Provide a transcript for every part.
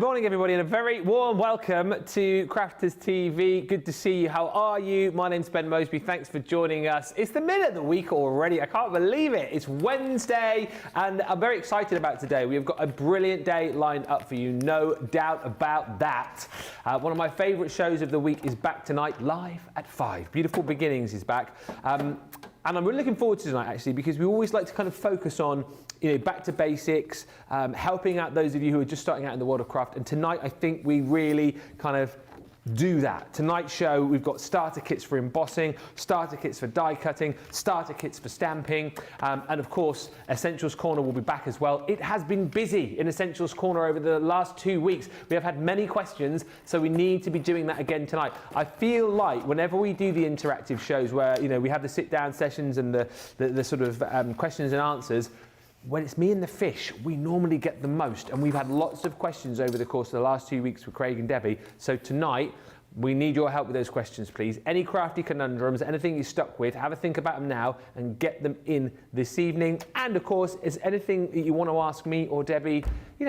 Morning, everybody, and a very warm welcome to Crafters TV. Good to see you. How are you? My name's Ben Moseby. Thanks for joining us. It's the middle of the week already. I can't believe it. It's Wednesday, and I'm very excited about today. We've got a brilliant day lined up for you, no doubt about that. One of my favourite shows of the week is back tonight, live at 5. Beautiful Beginnings is back. And I'm really looking forward to tonight, actually, because we always like to kind of focus on, back to basics, helping out those of you who are just starting out in the world of craft. And tonight, I think we really kind of do that. Tonight's show, we've got starter kits for embossing, starter kits for die cutting, starter kits for stamping, and of course, Essentials Corner will be back as well. It has been busy in Essentials Corner over the last 2 weeks. We have had many questions, so we need to be doing that again tonight. I feel like whenever we do the interactive shows where, we have the sit-down sessions and the sort of questions and answers, when it's me and the fish, we normally get the most, and we've had lots of questions over the course of the last 2 weeks with Craig and Debbie. So tonight, we need your help with those questions, please. Any crafty conundrums, anything you're stuck with, have a think about them now and get them in this evening. And of course, is anything that you want to ask me or Debbie,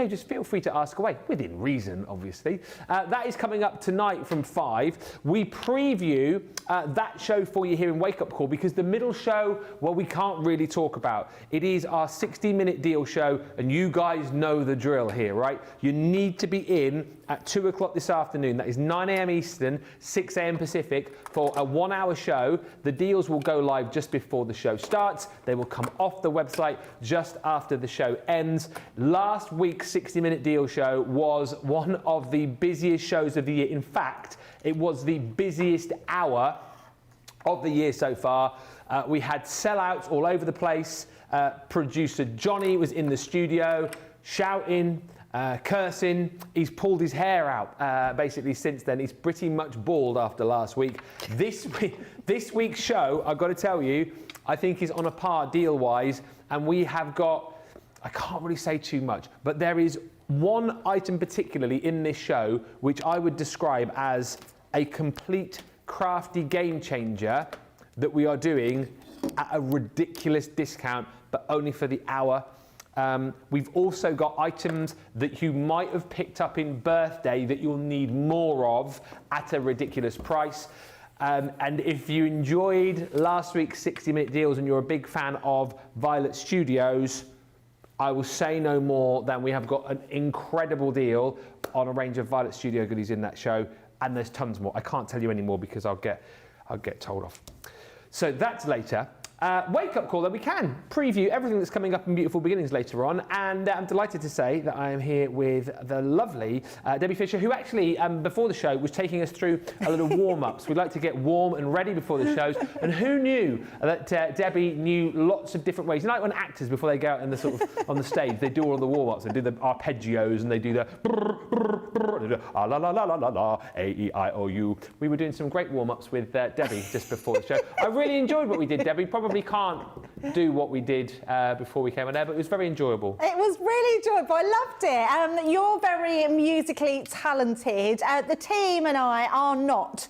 just feel free to ask away, within reason, obviously. That is coming up tonight from 5. We preview that show for you here in Wake Up Call, because the middle show, well, we can't really talk about. It is our 60-minute deal show, and you guys know the drill here, right? You need to be in at 2 o'clock this afternoon. That is 9 a.m. Eastern, 6 a.m. Pacific, for a 1-hour show. The deals will go live just before the show starts. They will come off the website just after the show ends. Last week's 60-minute deal show was one of the busiest shows of the year. In fact, it was the busiest hour of the year so far. We had sellouts all over the place. Producer Johnny was in the studio shouting, cursing. He's pulled his hair out basically since then. He's pretty much bald after last week. This week's show, I've got to tell you, I think is on a par deal-wise, and we have got, I can't really say too much, but there is one item particularly in this show which I would describe as a complete crafty game changer that we are doing at a ridiculous discount, but only for the hour. We've also got items that you might have picked up in birthday that you'll need more of at a ridiculous price. And if you enjoyed last week's 60-minute deals and you're a big fan of Violet Studios, I will say no more than we have got an incredible deal on a range of Violet Studio goodies in that show, and there's tons more. I can't tell you any more because I'll get told off. So that's later. Wake Up Call, then we can preview everything that's coming up in Beautiful Beginnings later on, and I'm delighted to say that I am here with the lovely Debbie Fisher, who actually, before the show, was taking us through a little warm-ups. We'd like to get warm and ready before the shows, and who knew that Debbie knew lots of different ways. When actors, before they go out in the sort of on the stage, they do all the warm-ups. They do the arpeggios, and they do the la la la la la la, A-E-I-O-U. We were doing some great warm-ups with Debbie just before the show. I really enjoyed what we did, Debbie. Probably can't do what we did before we came on air, but it was very enjoyable. It was really enjoyable. I loved it. You're very musically talented. The team and I are not.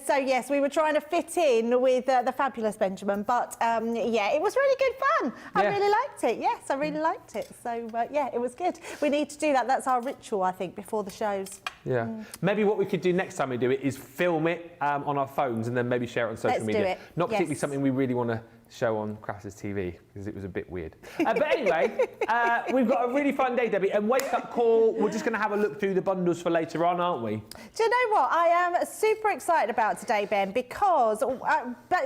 So yes, we were trying to fit in with the fabulous Benjamin, but yeah, it was really good fun. I really liked it. Yes, I really liked it. So yeah, it was good. We need to do that. That's our ritual, I think, before the shows. Yeah. Maybe what we could do next time we do it is film it on our phones and then maybe share it on social media. Do it. Not particularly something we really want to show on Crafters TV, because it was a bit weird. But anyway, we've got a really fun day, Debbie, and Wake Up Call, we're just going to have a look through the bundles for later on, aren't we? Do you know what? I am super excited about today, Ben, because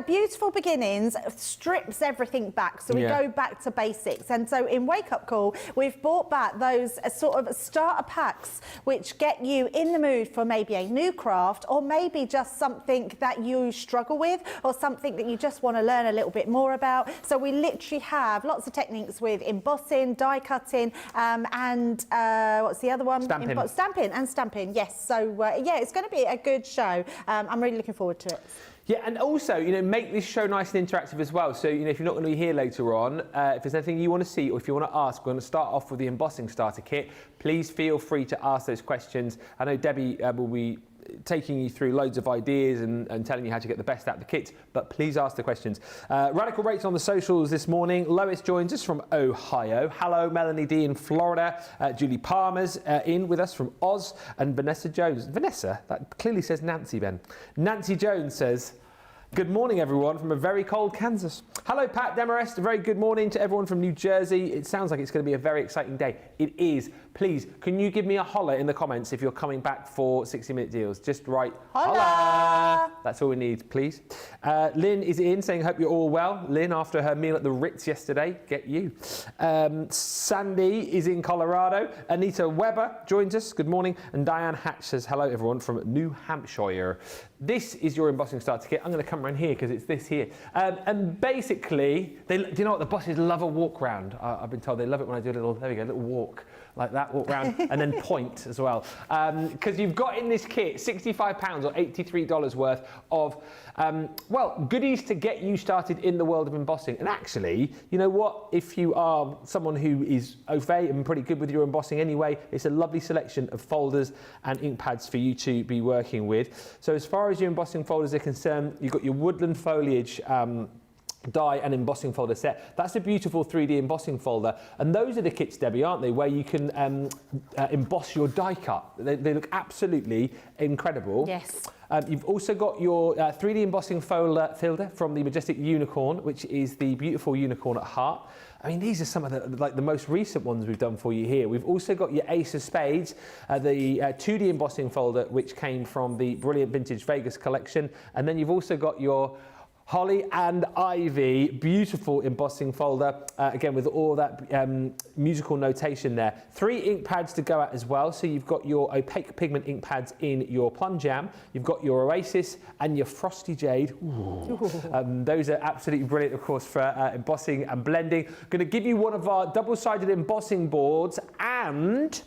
Beautiful Beginnings strips everything back, so we go back to basics. And so in Wake Up Call, we've brought back those sort of starter packs which get you in the mood for maybe a new craft, or maybe just something that you struggle with, or something that you just want to learn a little bit more about. So we literally have lots of techniques with embossing, die cutting, and what's the other one? Stamping, yes. So yeah, it's going to be a good show. I'm really looking forward to it. Yeah, and also, make this show nice and interactive as well. So, if you're not going to be here later on, if there's anything you want to see or if you want to ask, we're going to start off with the embossing starter kit. Please feel free to ask those questions. I know Debbie will be taking you through loads of ideas and telling you how to get the best out of the kits, but please ask the questions. Radical Rates on the socials this morning. Lois joins us from Ohio. Hello, Melanie D in Florida. Julie Palmer's in with us from Oz, and Vanessa Jones. Vanessa? That clearly says Nancy, Ben. Nancy Jones says, good morning, everyone, from a very cold Kansas. Hello, Pat Demarest. A very good morning to everyone from New Jersey. It sounds like it's going to be a very exciting day. It is. Please, can you give me a holler in the comments if you're coming back for 60-minute deals? Just write holla. That's all we need, please. Lynn is in saying, hope you're all well. Lynn, after her meal at the Ritz yesterday, get you. Sandy is in Colorado. Anita Weber joins us. Good morning. And Diane Hatch says, hello, everyone, from New Hampshire. This is your embossing starter kit. I'm going to come around here because it's this here. And basically, do you know what? The bosses love a walk round. I've been told they love it when I do a little, there we go, a little walk like that, walk round, and then point as well. Because you've got in this kit £65 or $83 worth of, well, goodies to get you started in the world of embossing. And actually, you know what? If you are someone who is au fait and pretty good with your embossing anyway, it's a lovely selection of folders and ink pads for you to be working with. So as far as your embossing folders are concerned, you've got your woodland foliage die and embossing folder set. That's a beautiful 3D embossing folder, and those are the kits, Debbie, aren't they, where you can emboss your die cut. They look absolutely incredible. Yes. You've also got your 3D embossing folder from the Majestic Unicorn, which is the beautiful unicorn at heart. I mean, these are some of the most recent ones we've done for you here. We've also got your Ace of Spades, the 2D embossing folder, which came from the brilliant Vintage Vegas collection. And then you've also got your Holly and Ivy, beautiful embossing folder, again with all that musical notation there. 3 ink pads to go at as well. So you've got your opaque pigment ink pads in your Plum Jam, you've got your Oasis and your Frosty Jade. Those are absolutely brilliant, of course, for embossing and blending. Going to give you one of our double-sided embossing boards, and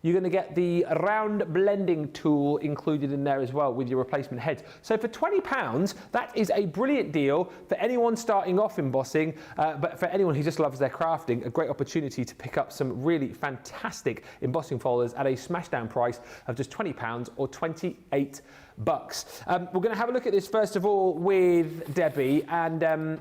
you're going to get the round blending tool included in there as well with your replacement heads. So for £20, that is a brilliant deal for anyone starting off embossing, but for anyone who just loves their crafting, a great opportunity to pick up some really fantastic embossing folders at a smashdown price of just £20 or $28. We're going to have a look at this first of all with Debbie, and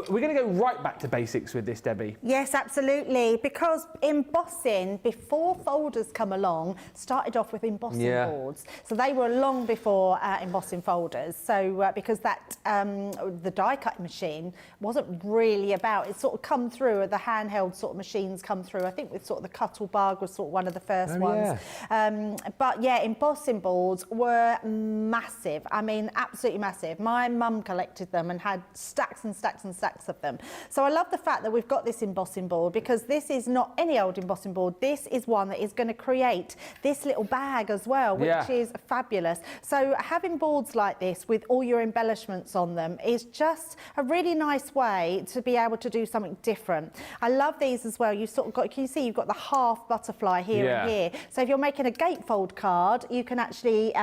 we're going to go right back to basics with this, Debbie. Yes, absolutely, because embossing, before folders come along, started off with embossing boards. So they were long before embossing folders. So because that the die cutting machine wasn't really about, it sort of come through, the handheld sort of machines come through. I think with sort of the Cuttlebug was sort of one of the first ones. Yeah. But yeah, embossing boards were massive. I mean, absolutely massive. My mum collected them and had stacks and stacks and stacks of them. So I love the fact that we've got this embossing board, because this is not any old embossing board. This is one that is going to create this little bag as well, which is fabulous. So having boards like this with all your embellishments on them is just a really nice way to be able to do something different. I love these as well. You've sort of got, can you see you've got the half butterfly here and here. So if you're making a gatefold card, you can actually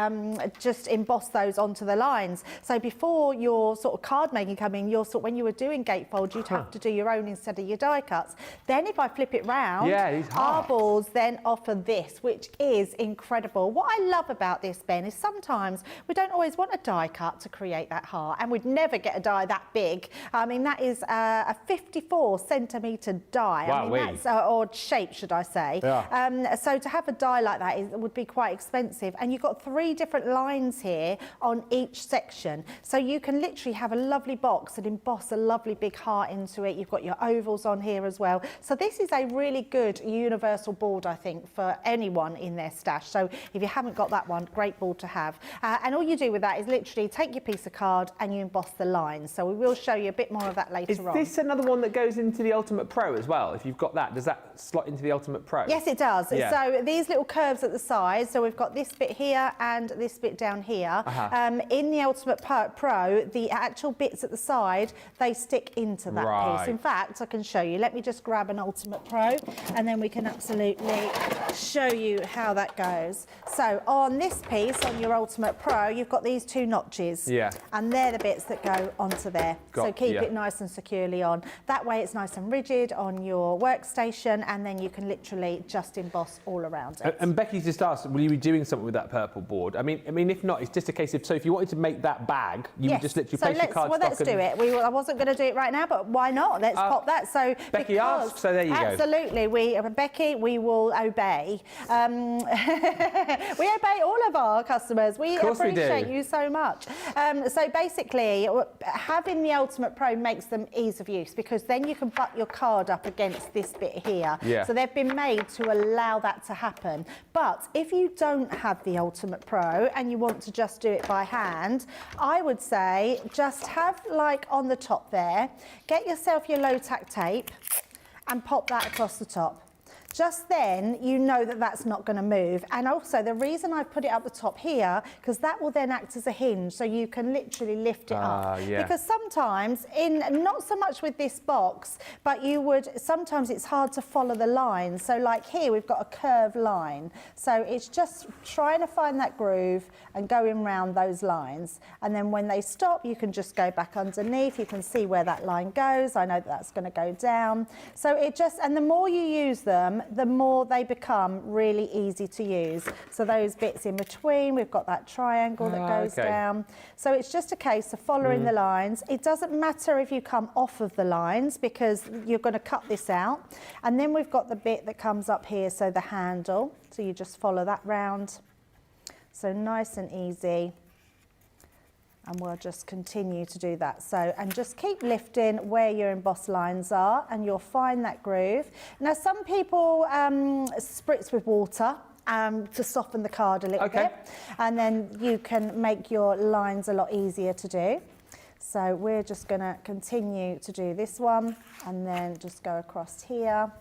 just emboss those onto the lines. So before your sort of card making come in, you're sort of, when you were doing gatefold, you'd have to do your own instead of your die cuts. Then if I flip it round, our boards then offer this, which is incredible. What I love about this, Ben, is sometimes we don't always want a die cut to create that heart, and we'd never get a die that big. I mean, that is a 54-centimetre die. Wow, I mean, that's odd shape, should I say. So to have a die like that would be quite expensive. And you've got 3 different lines here on each section. So you can literally have a lovely box and emboss a lovely big heart into it. You've got your ovals on here as well. So this is a really good universal board, I think, for anyone in their stash. So if you haven't got that one, great board to have. And all you do with that is literally take your piece of card and you emboss the lines. So we will show you a bit more of that later on. Is this another one that goes into the Ultimate Pro as well? If you've got that, does that slot into the Ultimate Pro? Yes, it does. So these little curves at the side, so we've got this bit here and this bit down here. In the Ultimate Pro, the actual bits at the side, they stick into that piece. In fact, I can show you. Let me just grab an Ultimate Pro, and then we can absolutely show you how that goes. So on this piece, on your Ultimate Pro, you've got these 2 notches. Yeah. And they're the bits that go onto there. So keep it nice and securely on. That way it's nice and rigid on your workstation, and then you can literally just emboss all around it. And Becky just asked, will you be doing something with that purple board? I mean, if not, it's just a case of, so if you wanted to make that bag, you would just literally place your cardstock. Well, let's do it. I wasn't going to do it right now, but why not? Let's pop that. So Becky asked, so there you go. Absolutely. Becky, we will obey. We obey all of our customers. We appreciate you so much. So basically, having the Ultimate Pro makes them ease of use, because then you can butt your card up against this bit here. Yeah. So they've been made to allow that to happen. But if you don't have the Ultimate Pro and you want to just do it by hand, I would say just have, like on the top there, get yourself your low tack tape and pop that across the top. Just then, you know that that's not going to move. And also, the reason I put it up the top here, because that will then act as a hinge, so you can literally lift it up. Yeah. Because sometimes, not so much with this box, but sometimes it's hard to follow the line. So like here, we've got a curved line. So it's just trying to find that groove and going round those lines. And then when they stop, you can just go back underneath. You can see where that line goes. I know that that's going to go down. So and the more you use them, the more they become really easy to use. So those bits in between, we've got that triangle that goes down. So it's just a case of following the lines. It doesn't matter if you come off of the lines, because you're going to cut this out. And then we've got the bit that comes up here, so the handle. So you just follow that round. So nice and easy. And we'll just continue to do that. So, and just keep lifting where your embossed lines are, and you'll find that groove. Now, some people spritz with water to soften the card a little bit, and then you can make your lines a lot easier to do. So we're just going to continue to do this one, and then just go across here.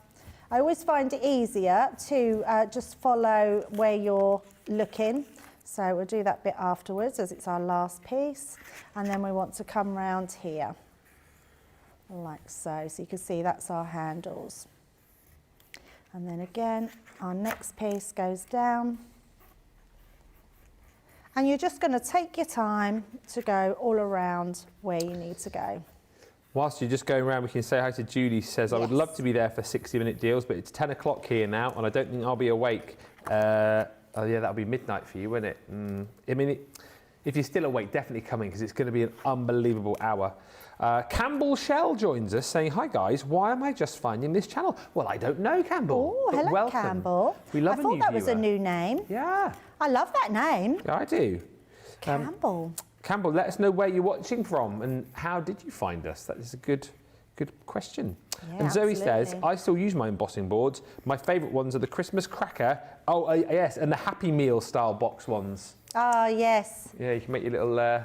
I always find it easier to just follow where you're looking. So we'll do that bit afterwards, as it's our last piece. And then we want to come round here, like so. So you can see that's our handles. And then again, our next piece goes down. And you're just going to take your time to go all around where you need to go. Whilst you're just going around, we can say hi to Julie. Says, I would love to be there for 60-minute deals, but it's 10 o'clock here now, and I don't think I'll be awake. Oh yeah, that'll be midnight for you, won't it? I mean, if you're still awake, definitely come in, because it's going to be an unbelievable hour. Campbell Shell joins us saying, hi guys, why am I just finding this channel? Well, I don't know, Campbell. Oh, hello, welcome. Campbell. We love I thought that was a new name. Yeah. I love that name. Yeah, I do. Campbell. Campbell, let us know where you're watching from and how did you find us? That is a good question. Yeah, and Zoe absolutely. says, I still use my embossing boards. My favourite ones are the Christmas cracker. Oh, yes, and the Happy Meal style box ones. Oh, yes. Yeah, you can make your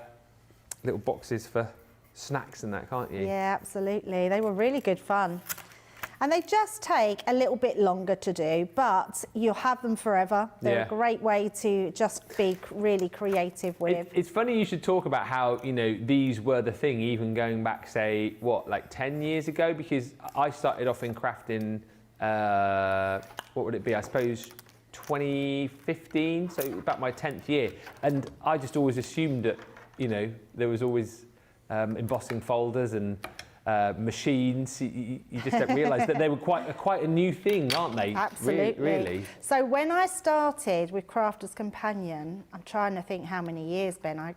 little boxes for snacks and that, can't you? Yeah, absolutely. They were really good fun. And they just take a little bit longer to do, but you'll have them forever. They're a great way to just be really creative with. It's funny you should talk about how, you know, these were the thing, even going back, say, what, like 10 years ago? Because I started off in crafting, what would it be? I suppose 2015, so about my 10th year. And I just always assumed that, you know, there was always embossing folders and machines. You just don't realise that they were quite a new thing, aren't they? Absolutely. Really. So when I started with Crafter's Companion, I'm trying to think how many years, Ben. I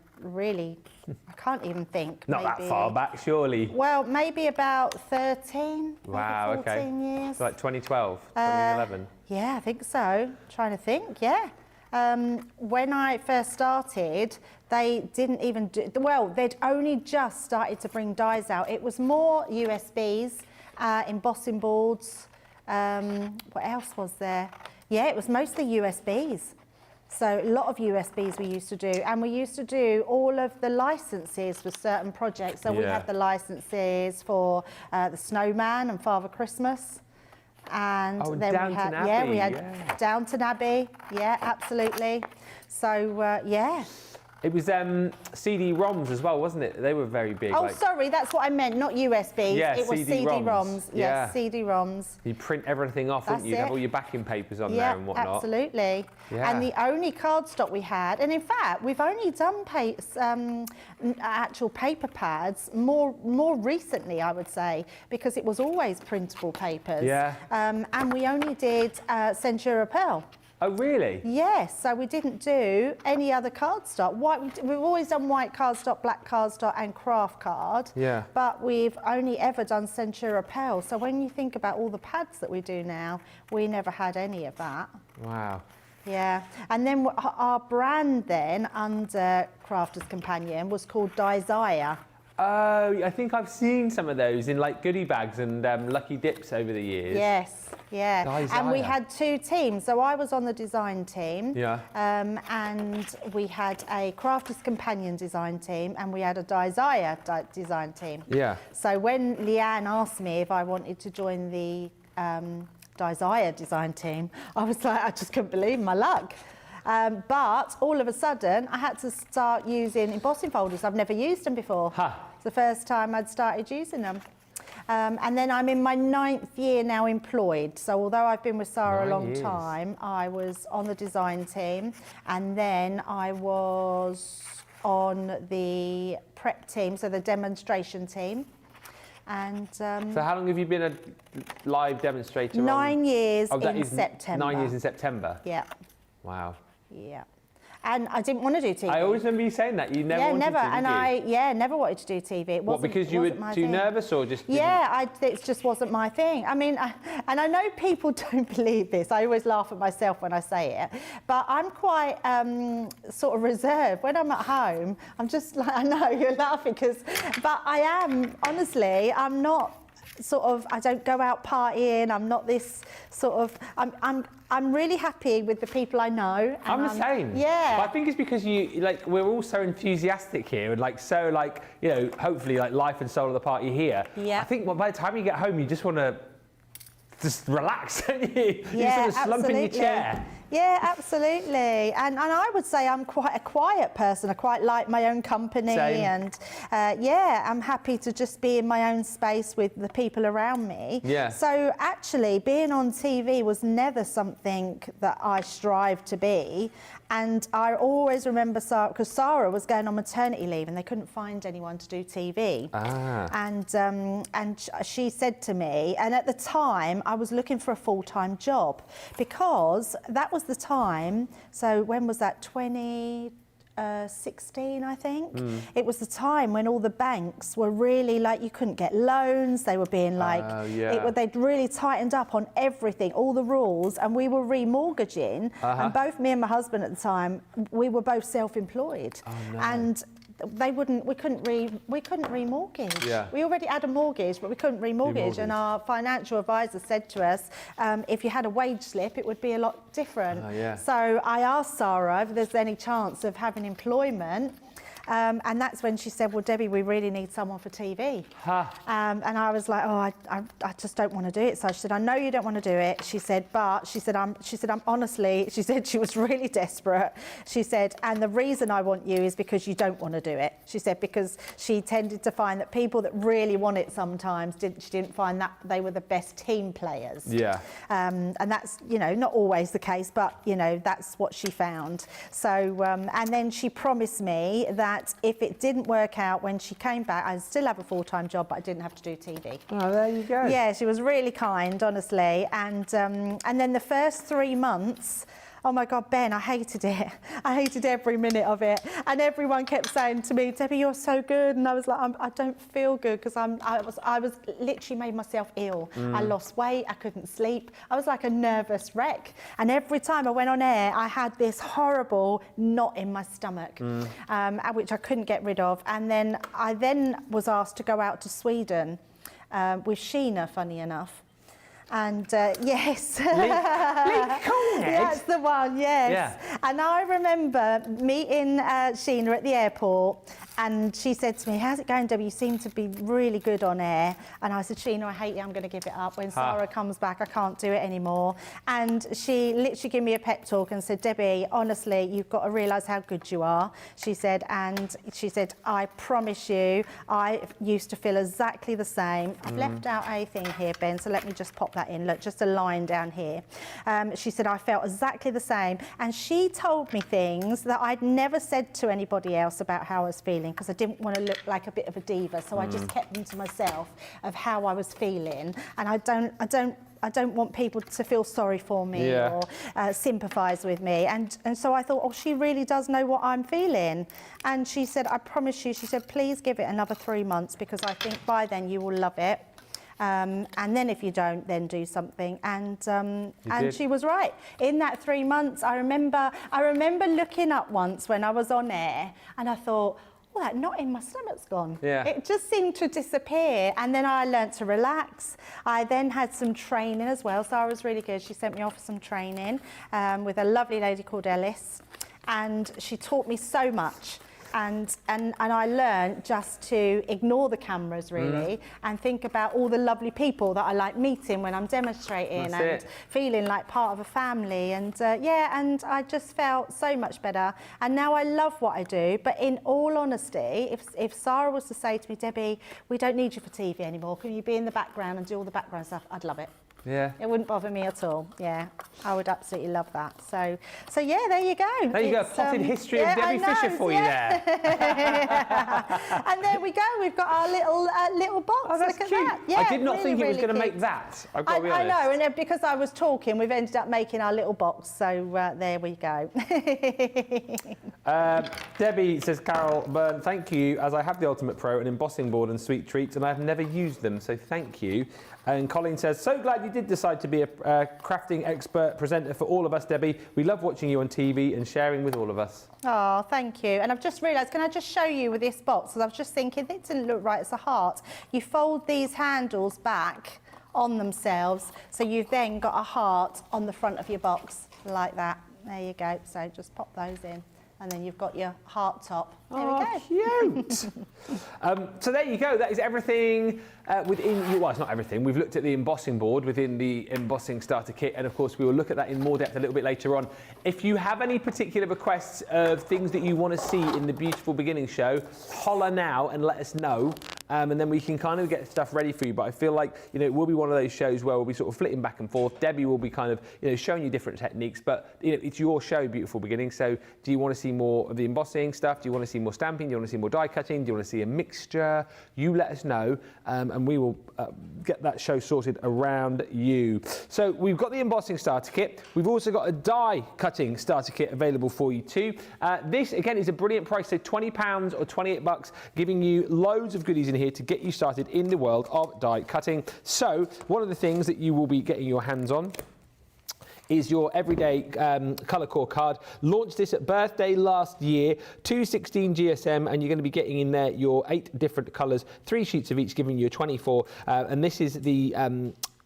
can't even think. Not that far back, surely. Well, maybe about 13, wow, maybe 14 years. So like 2012, 2011. Yeah, I think so. Trying to think, yeah. When I first started, they didn't even do, well, they'd only just started to bring dies out. It was more USBs, embossing boards. What else was there? Yeah, it was mostly USBs. So a lot of USBs we used to do, and we used to do all of the licenses for certain projects. So we had the licenses for the Snowman and Father Christmas. And then we had Downton Abbey. Yeah, absolutely. So, yeah. It was CD-ROMs as well, wasn't it? They were very big. Oh, like, sorry, that's what I meant, not USBs. Yeah, it was CD-ROMs. Yeah. Yes, CD-ROMs. You print everything off, wouldn't you? You'd have all your backing papers on there and whatnot. Absolutely. Yeah. And the only cardstock we had, and in fact, we've only done actual paper pads more recently, I would say, because it was always printable papers. Yeah. And we only did Centura Pearl. Oh, really? Yes, so we didn't do any other cardstock. We've always done white cardstock, black cardstock and craft card. Yeah. But we've only ever done Centura Pearl. So when you think about all the pads that we do now, we never had any of that. Wow. Yeah, and then our brand then under Crafter's Companion was called Desire. Oh, I think I've seen some of those in like goodie bags and Lucky Dips over the years. Yes, yeah. Desire. And we had 2 teams. So I was on the design team. Yeah. And we had a Crafter's Companion design team and we had a Desire design team. Yeah. So when Leanne asked me if I wanted to join the Desire design team, I was like, I just couldn't believe my luck. But all of a sudden, I had to start using embossing folders. I've never used them before. Huh. It's the first time I'd started using them. And then I'm in my 9th year now employed. So although I've been with Sarah a long time, I was on the design team. And then I was on the prep team, so the demonstration team. And so how long have you been a live demonstrator? 9 years that in is September. 9 years in September? Yeah. Wow. Yeah. And I didn't want to do TV. I always remember you saying that. You never wanted never. to, And never wanted to do TV. It wasn't, what, because you were too nervous or just didn't... Yeah, it just wasn't my thing. I mean, and I know people don't believe this. I always laugh at myself when I say it. But I'm quite sort of reserved. When I'm at home, I'm just like, I know you're laughing but I am, honestly, I'm not sort of, I don't go out partying. I'm not this sort of, I'm really happy with the people I know. I'm the same. Yeah. But I think it's because we're all so enthusiastic here and hopefully like life and soul of the party here. Yeah. I think by the time you get home, you just want to just relax, don't you? You Yeah, just want to slump in your chair. Yeah, absolutely. And I would say I'm quite a quiet person. I quite like my own company. Same. And I'm happy to just be in my own space with the people around me. Yeah. So actually being on TV was never something that I strived to be. And I always remember Sarah, because Sarah was going on maternity leave and they couldn't find anyone to do TV. Ah. And she said to me, and at the time I was looking for a full-time job because that was the time, so when was that, 2016 I think? It was the time when all the banks were really like, you couldn't get loans, they were being like, they'd really tightened up on everything, all the rules, and we were remortgaging, and both me and my husband at the time, we were both self-employed. Oh, no. And we couldn't remortgage. Yeah. We already had a mortgage, but we couldn't remortgage. And our financial advisor said to us, if you had a wage slip, it would be a lot different. So I asked Sarah if there's any chance of having employment. And that's when she said, well, Debbie, we really need someone for TV. Huh. And I was like, oh, I just don't want to do it. So she said, I know you don't want to do it. She said, but I'm honestly, she said she was really desperate. She said, and the reason I want you is because you don't want to do it. She said, because she tended to find that people that really want it sometimes, she didn't find that they were the best team players. Yeah. And that's, not always the case, but, that's what she found. So, and then she promised me that if it didn't work out when she came back, I'd still have a full-time job, but I didn't have to do TV. Oh, there you go. Yeah, she was really kind, honestly. And then the first 3 months, oh my God, Ben, I hated it. I hated every minute of it. And everyone kept saying to me, Debbie, you're so good. And I was like, I don't feel good because I was literally made myself ill. I lost weight, I couldn't sleep. I was like a nervous wreck. And every time I went on air, I had this horrible knot in my stomach, which I couldn't get rid of. And then I was asked to go out to Sweden with Sheena, funny enough. And yes. Leek Conehead? That's the one, yes. Yeah. And I remember meeting Sheena at the airport, and she said to me, "How's it going, Debbie? You seem to be really good on air." And I said, "Sheena, I hate you. I'm going to give it up. When Sarah comes back, I can't do it anymore." And she literally gave me a pep talk and said, "Debbie, honestly, you've got to realise how good you are." She said, "I promise you, I used to feel exactly the same." I've left out a thing here, Ben, so let me just pop that in. Look, just a line down here. She said, "I felt exactly the same." And she told me things that I'd never said to anybody else about how I was feeling, because I didn't want to look like a bit of a diva, so I just kept them to myself of how I was feeling. And I don't want people to feel sorry for me or sympathise with me. And so I thought, oh, she really does know what I'm feeling. And she said, "I promise you," she said, "please give it another 3 months, because I think by then you will love it. And then if you don't, then do something." And she was right. In that 3 months, I remember looking up once when I was on air, and I thought, "Oh, that knot in my stomach's gone." Yeah. It just seemed to disappear. And then I learnt to relax. I then had some training as well. Sarah was really good. She sent me off for some training with a lovely lady called Ellis. And she taught me so much. And I learned just to ignore the cameras, really, and think about all the lovely people that I like meeting when I'm demonstrating. That's it. Feeling like part of a family. And and I just felt so much better. And now I love what I do. But in all honesty, if Sarah was to say to me, "Debbie, we don't need you for TV anymore, can you be in the background and do all the background stuff?" I'd love it. Yeah. It wouldn't bother me at all. Yeah, I would absolutely love that. So yeah, there you go. There you go, potted history of Debbie Fisher for you there. And there we go. We've got our little box. Oh, that's Look cute. at that. Yeah, I did not think it was really going to make cute. that. I've got to be I honest. know, and then because I was talking, we've ended up making our little box. So there we go. Debbie says, "Carol Byrne, thank you, as I have the Ultimate Pro, an embossing board and sweet treats, and I've never used them, so thank you." And Colleen says, "So glad you did decide to be a crafting expert presenter for all of us, Debbie. We love watching you on TV and sharing with all of us." Oh, thank you. And I've just realised, can I just show you with this box? Because I was just thinking, it didn't look right, it's a heart. You fold these handles back on themselves, so you've then got a heart on the front of your box, like that. There you go. So just pop those in. And then you've got your heart top. There we go. Cute. So there you go. That is everything within. Well, it's not everything. We've looked at the embossing board within the embossing starter kit, and of course we will look at that in more depth a little bit later on. If you have any particular requests of things that you want to see in the Beautiful Beginning show, holler now and let us know. And then we can kind of get stuff ready for you. But I feel like, it will be one of those shows where we'll be sort of flitting back and forth. Debbie will be kind of, showing you different techniques. But, it's your show, Beautiful Beginning. So do you want to see more of the embossing stuff? Do you want to see more stamping? Do you want to see more die cutting? Do you want to see a mixture? You let us know, and we will get that show sorted around you. So we've got the embossing starter kit. We've also got a die cutting starter kit available for you too. This, again, is a brilliant price. So £20 or $28, giving you loads of goodies in here to get you started in the world of die cutting. So one of the things that you will be getting your hands on is your everyday colour core card. Launched this at birthday last year, 216 GSM, and you're going to be getting in there your 8 different colours, 3 sheets of each, giving you a 24. And this is the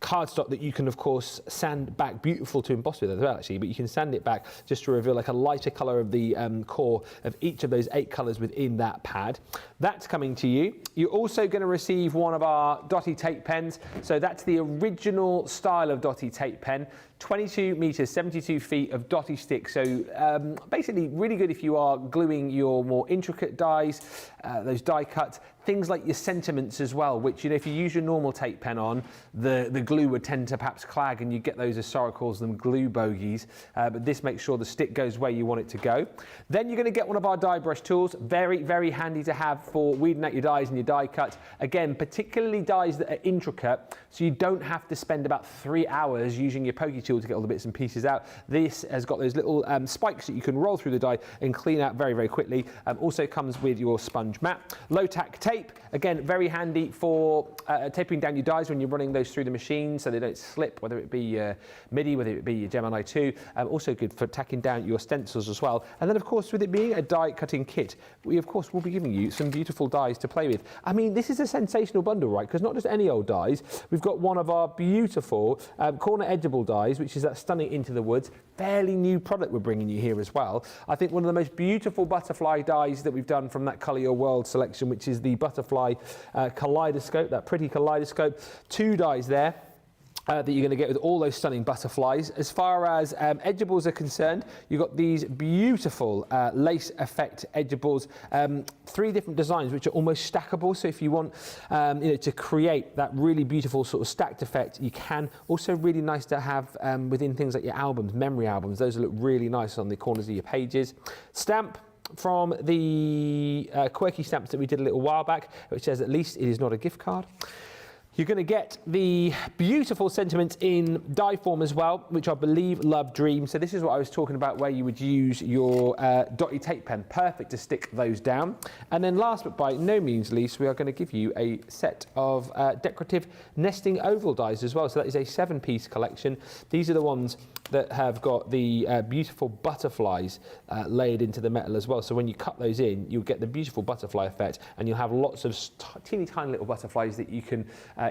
cardstock that you can, of course, sand back, beautiful to emboss with as well, actually, but you can sand it back just to reveal like a lighter colour of the core of each of those 8 colours within that pad. That's coming to you. You're also going to receive one of our Dotty tape pens. So that's the original style of Dotty tape pen. 22 metres, 72 feet of Dotty stick. So basically really good if you are gluing your more intricate dies, those die cuts, things like your sentiments as well, which, if you use your normal tape pen on, the glue would tend to perhaps clag and you get those, as Sarah calls them, glue bogies. But this makes sure the stick goes where you want it to go. Then you're going to get one of our die brush tools. Very, very handy to have for weeding out your dies and your die cuts. Again, particularly dies that are intricate, so you don't have to spend about 3 hours using your pokey tool to get all the bits and pieces out. This has got those little spikes that you can roll through the die and clean out very, very quickly. Also comes with your sponge mat. Low tack tape, again, very handy for taping down your dies when you're running those through the machine so they don't slip, whether it be MIDI, whether it be your Gemini 2. Also good for tacking down your stencils as well. And then, of course, with it being a die cutting kit, we, of course, will be giving you some beautiful dies to play with. I mean, this is a sensational bundle, right? Because not just any old dies. We've got one of our beautiful corner edgeable dies, which is that stunning Into the Woods. Fairly new product we're bringing you here as well. I think one of the most beautiful butterfly dies that we've done from that Colour Your World selection, which is the butterfly kaleidoscope, that pretty kaleidoscope. 2 dies there. That you're going to get with all those stunning butterflies. As far as edgeables are concerned, you've got these beautiful lace effect edgeables, 3 different designs which are almost stackable. So if you want to create that really beautiful sort of stacked effect, you can. Also really nice to have within things like your albums, memory albums. Those look really nice on the corners of your pages. Stamp from the quirky stamps that we did a little while back, which says at least it is not a gift card. You're going to get the beautiful sentiments in die form as well, which are Believe, Love, Dream. So this is what I was talking about, where you would use your dotty tape pen. Perfect to stick those down. And then last but by no means least, we are going to give you a set of decorative nesting oval dies as well. So that is a 7-piece collection. These are the ones that have got the beautiful butterflies laid into the metal as well. So when you cut those in, you'll get the beautiful butterfly effect, and you'll have lots of teeny tiny little butterflies that you can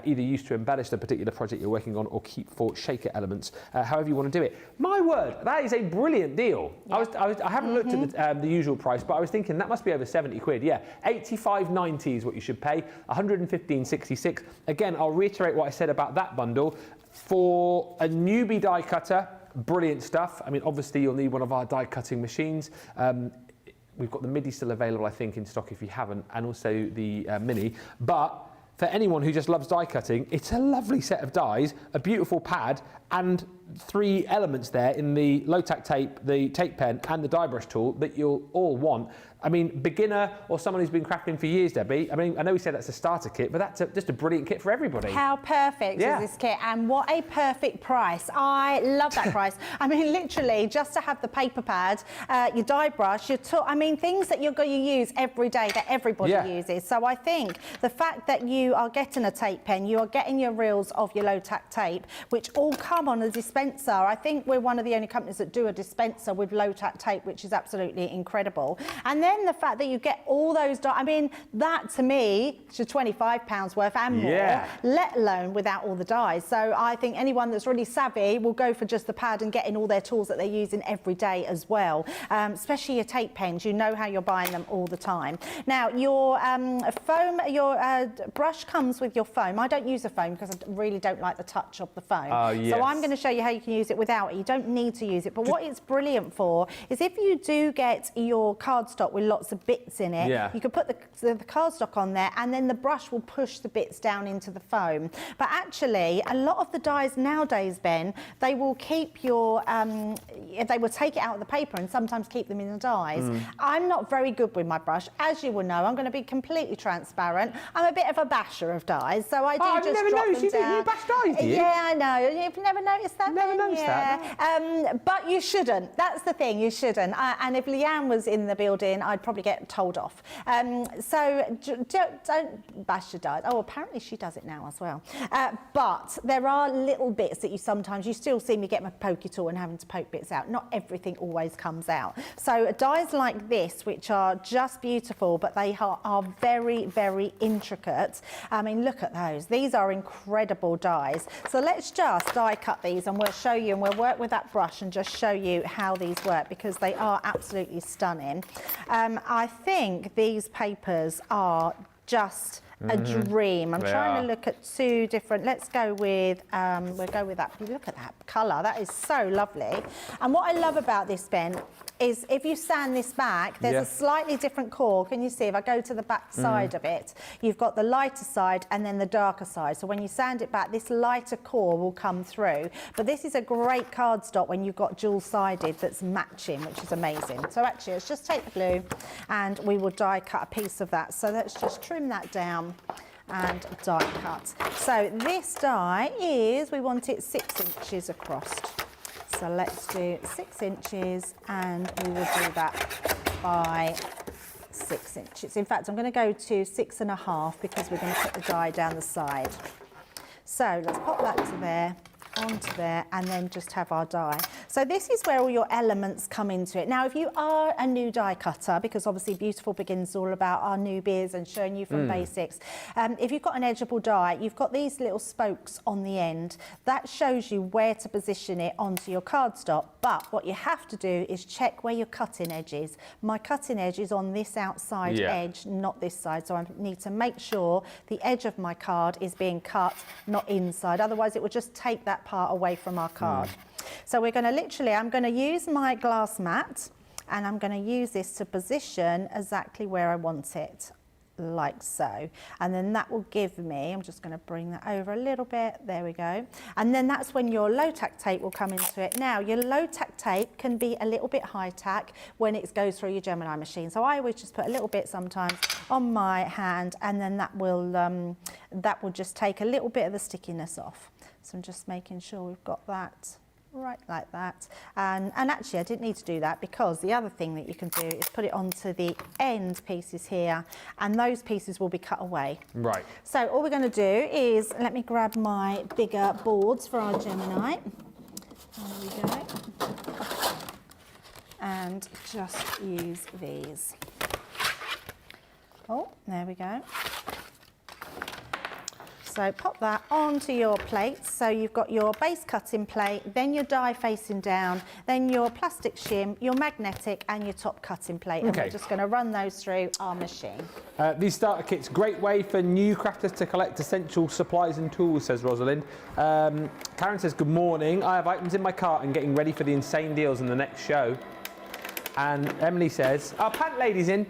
either use to embellish the particular project you're working on or keep for shaker elements, however you want to do it. My word, that is a brilliant deal. Yeah. I haven't looked at the usual price, but I was thinking that must be over 70 quid. Yeah, 85.90 is what you should pay, 115.66. Again, I'll reiterate what I said about that bundle. For a newbie die cutter, brilliant stuff. I mean, obviously you'll need one of our die cutting machines. We've got the MIDI still available, I think, in stock if you haven't, and also the Mini. But for anyone who just loves die cutting, it's a lovely set of dies, a beautiful pad, and 3 elements there in the low tack tape, the tape pen, and the die brush tool that you'll all want. I mean, beginner or someone who's been crafting for years, Debbie. I mean, I know we said that's a starter kit, but that's just a brilliant kit for everybody. How perfect is this kit, and what a perfect price. I love that price. I mean, literally, just to have the paper pad, your die brush, I mean, things that you're going to use every day that everybody uses. So I think the fact that you are getting a tape pen, you are getting your reels of your low tack tape, which all come on a dispenser. I think we're one of the only companies that do a dispenser with low tack tape, which is absolutely incredible. And then the fact that you get all those, I mean, that to me should £25 worth and more, let alone without all the dies. So I think anyone that's really savvy will go for just the pad and getting all their tools that they're using every day as well. Especially your tape pens, you know how you're buying them all the time. Now, your foam, your brush comes with your foam. I don't use a foam because I really don't like the touch of the foam. So I'm going to show you how you can use it without it. You don't need to use it. But what it's brilliant for is if you do get your cardstock with lots of bits in it, you can put the cardstock on there, and then the brush will push the bits down into the foam. But actually, a lot of the dies nowadays, Ben, they will keep your, they will take it out of the paper and sometimes keep them in the dies. I'm not very good with my brush. As you will know, I'm going to be completely transparent. I'm a bit of a basher of dies, so I do just drop them down. You bash dies, do you? Yeah, I know. You've never noticed that? Never noticed that. But you shouldn't. That's the thing. You shouldn't. And if Leanne was in the building, I'd probably get told off. So don't bash your dies. Oh, apparently she does it now as well. But there are little bits that you still see me get my pokey tool and having to poke bits out. Not everything always comes out. So dies like this, which are just beautiful, but they are very, very intricate. I mean, look at those. These are incredible dies. So let's just die cut these, and we'll show you, and we'll work with that brush and just show you how these work, because they are absolutely stunning. I think these papers are just a dream. I'm trying to look at 2 different. Let's go with, we'll go with that. Look at that colour. That is so lovely. And what I love about this, Ben, is if you stand this back, there's a slightly different core. Can you see? If I go to the back side of it, you've got the lighter side and then the darker side. So when you sand it back, this lighter core will come through. But this is a great cardstock when you've got dual-sided that's matching, which is amazing. So actually, let's just take the glue and we will die cut a piece of that. So let's just trim that down and die cut. So this die is, we want it 6 inches across. So let's do 6 inches, and we will do that by 6 inches. In fact, I'm going to go to 6.5 because we're going to put the die down the side. So let's pop that to there, onto there, and then just have our die. So this is where all your elements come into it. Now, if you are a new die cutter, because obviously Beautiful Begins all about our newbies and showing you from basics, if you've got an edgeable die, you've got these little spokes on the end. That shows you where to position it onto your cardstock. But what you have to do is check where your cutting edge is. My cutting edge is on this outside edge, not this side. So I need to make sure the edge of my card is being cut, not inside. Otherwise, it will just take that part away from our card. So we're going to literally, I'm going to use my glass mat, and I'm going to use this to position exactly where I want it, like so. And then that will give me, I'm just going to bring that over a little bit, there we go. And then that's when your low tack tape will come into it. Now, your low tack tape can be a little bit high tack when it goes through your Gemini machine. So I always just put a little bit sometimes on my hand, and then that will just take a little bit of the stickiness off. So I'm just making sure we've got that right like that. And actually I didn't need to do that, because the other thing that you can do is put it onto the end pieces here, and those pieces will be cut away. Right. So all we're going to do is, let me grab my bigger boards for our Gemini. There we go. And just use these. Oh, there we go. So pop that onto your plate. So you've got your base cutting plate, then your die facing down, then your plastic shim, your magnetic, and your top cutting plate. And we're just going to run those through our machine. These starter kits, great way for new crafters to collect essential supplies and tools, says Rosalind. Karen says, good morning. I have items in my cart and getting ready for the insane deals in the next show. And Emily says, our pant lady's in.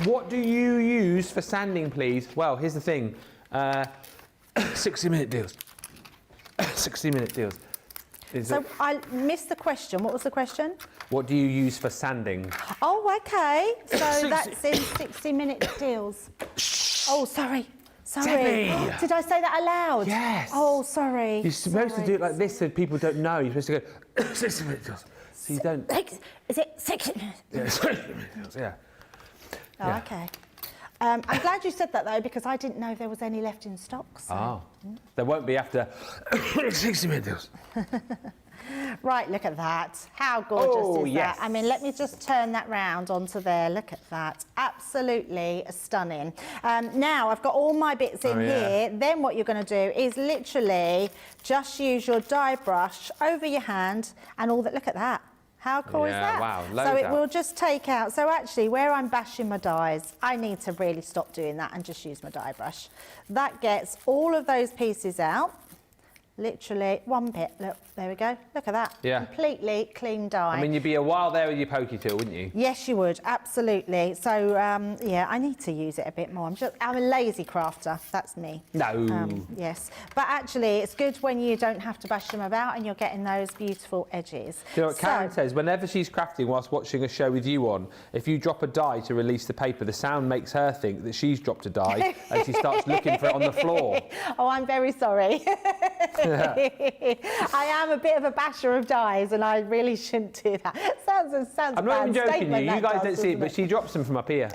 What do you use for sanding, please? Well, here's the thing. 60-minute deals. 60-minute deals. So I missed the question. What was the question? What do you use for sanding? Oh, okay. So that's in 60-minute deals. Oh, sorry. Sorry. Debbie. Did I say that aloud? Yes. Oh, sorry. You're supposed to do it like this so people don't know. You're supposed to go 60-minute deals. So you don't. Is it 60 minutes? Yeah, 60-minute deals, yeah. Oh, yeah. Okay. I'm glad you said that, though, because I didn't know if there was any left in stock. So. Oh. There won't be after 60-minute deals. Right, look at that. How gorgeous is yes. that? I mean, let me just turn that round onto there. Look at that. Absolutely stunning. Now, I've got all my bits in here. Then what you're going to do is literally just use your die brush over your hand and all that. Look at that. How cool is that? Wow, so it will just take out. So actually, where I'm bashing my dies, I need to really stop doing that and just use my die brush. That gets all of those pieces out. Literally one bit. Look, there we go. Look at that. Yeah. Completely clean die. I mean, you'd be a while there with your pokey tool, wouldn't you? Yes, you would. Absolutely. So, yeah, I need to use it a bit more. I'm a lazy crafter. That's me. No. Yes. But actually, it's good when you don't have to bash them about and you're getting those beautiful edges. Do you know what Karen says? Whenever she's crafting whilst watching a show with you on, if you drop a die to release the paper, the sound makes her think that she's dropped a die and she starts looking for it on the floor. Oh, I'm very sorry. I am a bit of a basher of dies, and I really shouldn't do that. Sounds I'm not even joking you. You guys don't see it, doesn't but she drops them from up here.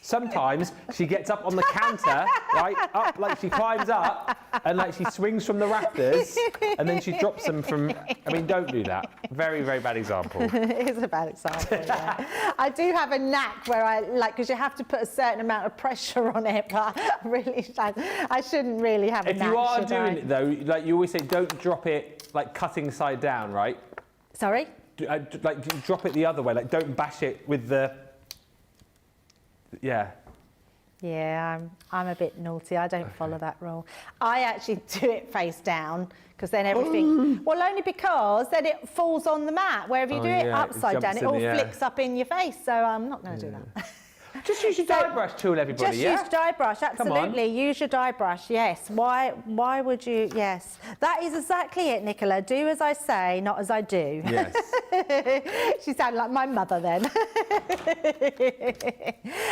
Sometimes she gets up on the counter, right, up, like she climbs up, and like she swings from the rafters, and then she drops them from, I mean, don't do that. Very, very bad example. It is a bad example, yeah. I do have a knack where I, like, because you have to put a certain amount of pressure on it, but I shouldn't really have a knack. If you are doing it, though, like you always say, don't drop it, like, cutting side down, right? Sorry? Like, drop it the other way, like, don't bash it with the... Yeah. Yeah, I'm a bit naughty. I don't follow that rule. I actually do it face down because then everything... Well, only because then it falls on the mat. Where if you do it upside down, it all flicks up in your face. So I'm not going to do that. Just use your dye brush tool, everybody, Just yeah? use your dye brush, absolutely. Use your dye brush, yes. Why would you, yes. That is exactly it, Nicola. Do as I say, not as I do. Yes. She sounded like my mother then.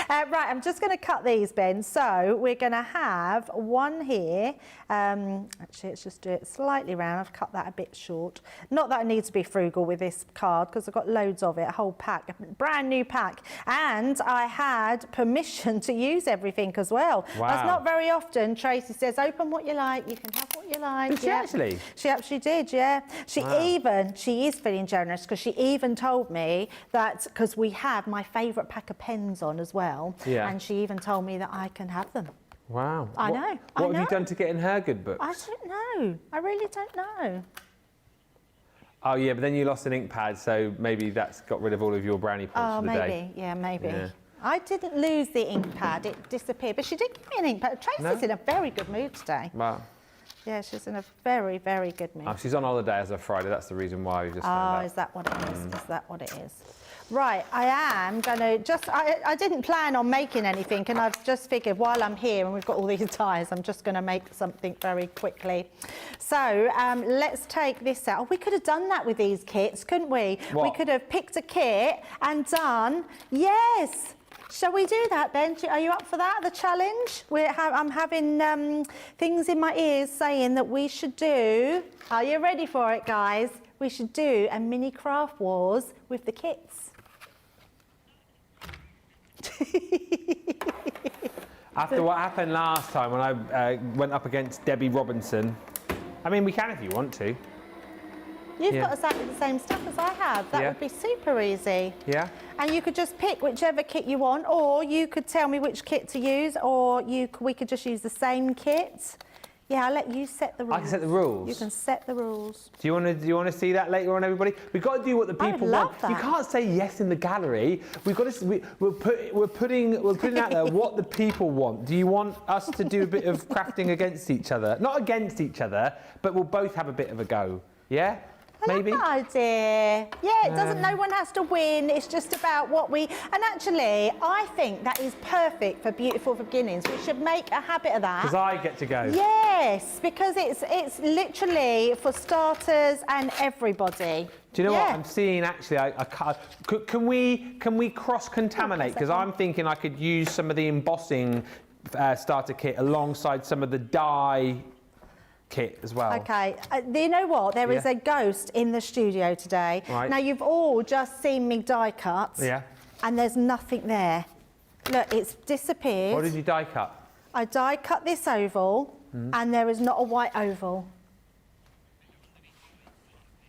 Right, I'm just going to cut these, Ben. So we're going to have one here. Actually, let's just do it slightly round. I've cut that a bit short. Not that I need to be frugal with this card because I've got loads of it, a whole pack, a brand new pack. And I had permission to use everything as well. Wow. That's not very often. Tracy says, open what you like, you can have what you like. Did she actually? She actually did, yeah. She is feeling generous because she even told me that, because we have my favourite pack of pens on as well, and she even told me that I can have them. Wow. I know. What have you done to get in her good books? I don't know. I really don't know. Oh, yeah, but then you lost an ink pad, so maybe that's got rid of all of your brownie points for the day. Yeah, maybe. Yeah. I didn't lose the ink pad, it disappeared, but she did give me an ink pad. Tracy's in a very good mood today. Wow. Yeah, she's in a very, very good mood. Oh, she's on holiday as of Friday, that's the reason why we just found out. Is that what it is? Is that what it is? Right, I am going to just, I didn't plan on making anything, and I've just figured while I'm here and we've got all these ties, I'm just going to make something very quickly. So let's take this out. Oh, we could have done that with these kits, couldn't we? What? We could have picked a kit and done, yes. Shall we do that, Ben? Are you up for that, the challenge? I'm having things in my ears saying that we should do, are you ready for it, guys? We should do a mini craft wars with the kits. After what happened last time when I went up against Debbie Robinson, I mean, we can if you want to. You've got exactly the same stuff as I have. That would be super easy. Yeah? And you could just pick whichever kit you want, or you could tell me which kit to use, or we could just use the same kit. Yeah, I'll let you set the rules. I can set the rules? You can set the rules. Do you want to see that later on, everybody? We've got to do what the people want. That. You can't say yes in the gallery. We've got to. We're putting out there what the people want. Do you want us to do a bit of crafting against each other? Not against each other, but we'll both have a bit of a go. Yeah? Maybe? I love that idea. Yeah, it doesn't. No one has to win. It's just about what we. And actually, I think that is perfect for Beautiful for Beginnings. We should make a habit of that. Because I get to go. Yes, because it's literally for starters and everybody. Do you know what I'm seeing? Actually, I can't. Can we cross contaminate? Because I'm thinking I could use some of the embossing starter kit alongside some of the dye kit as well. Okay, you know what? There is a ghost in the studio today. Right. Now, you've all just seen me die cut. Yeah. And there's nothing there. Look, it's disappeared. What did you die cut? I die cut this oval, and there is not a white oval.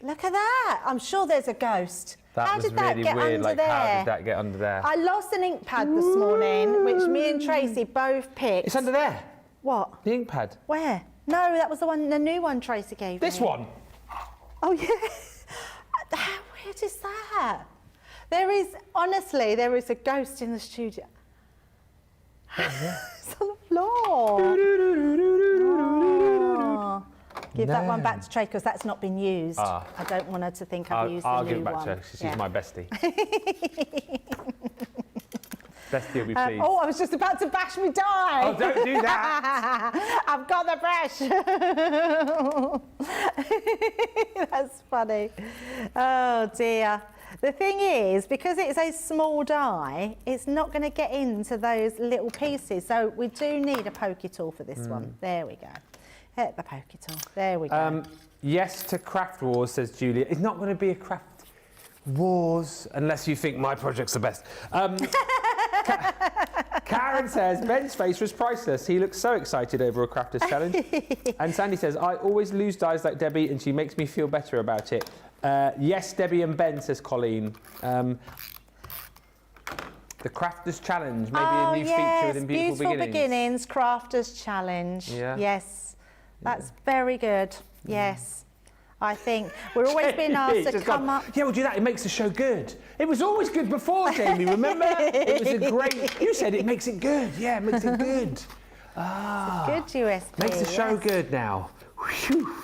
Look at that. I'm sure there's a ghost. That was really weird. Like, how did that get under there? I lost an ink pad this morning, which me and Tracy both picked. It's under there. What? The ink pad. Where? No, that was the new one Tracy gave me. This one? Oh, yeah. How weird is that? Honestly, there is a ghost in the studio. It's on the floor. Oh. Give that one back to Tracy because that's not been used. I don't want her to think I've used the new one. I'll give it back to her because she's my bestie. Bestie will be pleased. Oh, I was just about to bash me die. Oh, don't do that. I've got the brush. That's funny. Oh, dear. The thing is, because it's a small die, it's not going to get into those little pieces. So we do need a pokey tool for this one. There we go. Hit the pokey tool. There we go. Yes to craft wars, says Julia. It's not going to be a craft wars unless you think my project's the best. Karen says, Ben's face was priceless. He looks so excited over a crafters challenge. And Sandy says, I always lose dies like Debbie and she makes me feel better about it. Yes, Debbie and Ben, says Colleen. The crafters challenge, maybe a new feature within Beautiful Beginnings crafters challenge. Yeah. Yes, that's very good. Yes. I think we're always being asked to come up. Yeah, we'll do that. It makes the show good. It was always good before, Jamie, remember? It was a great... You said it makes it good. Yeah, it makes it good. Good USP. Makes the show good now. Whew.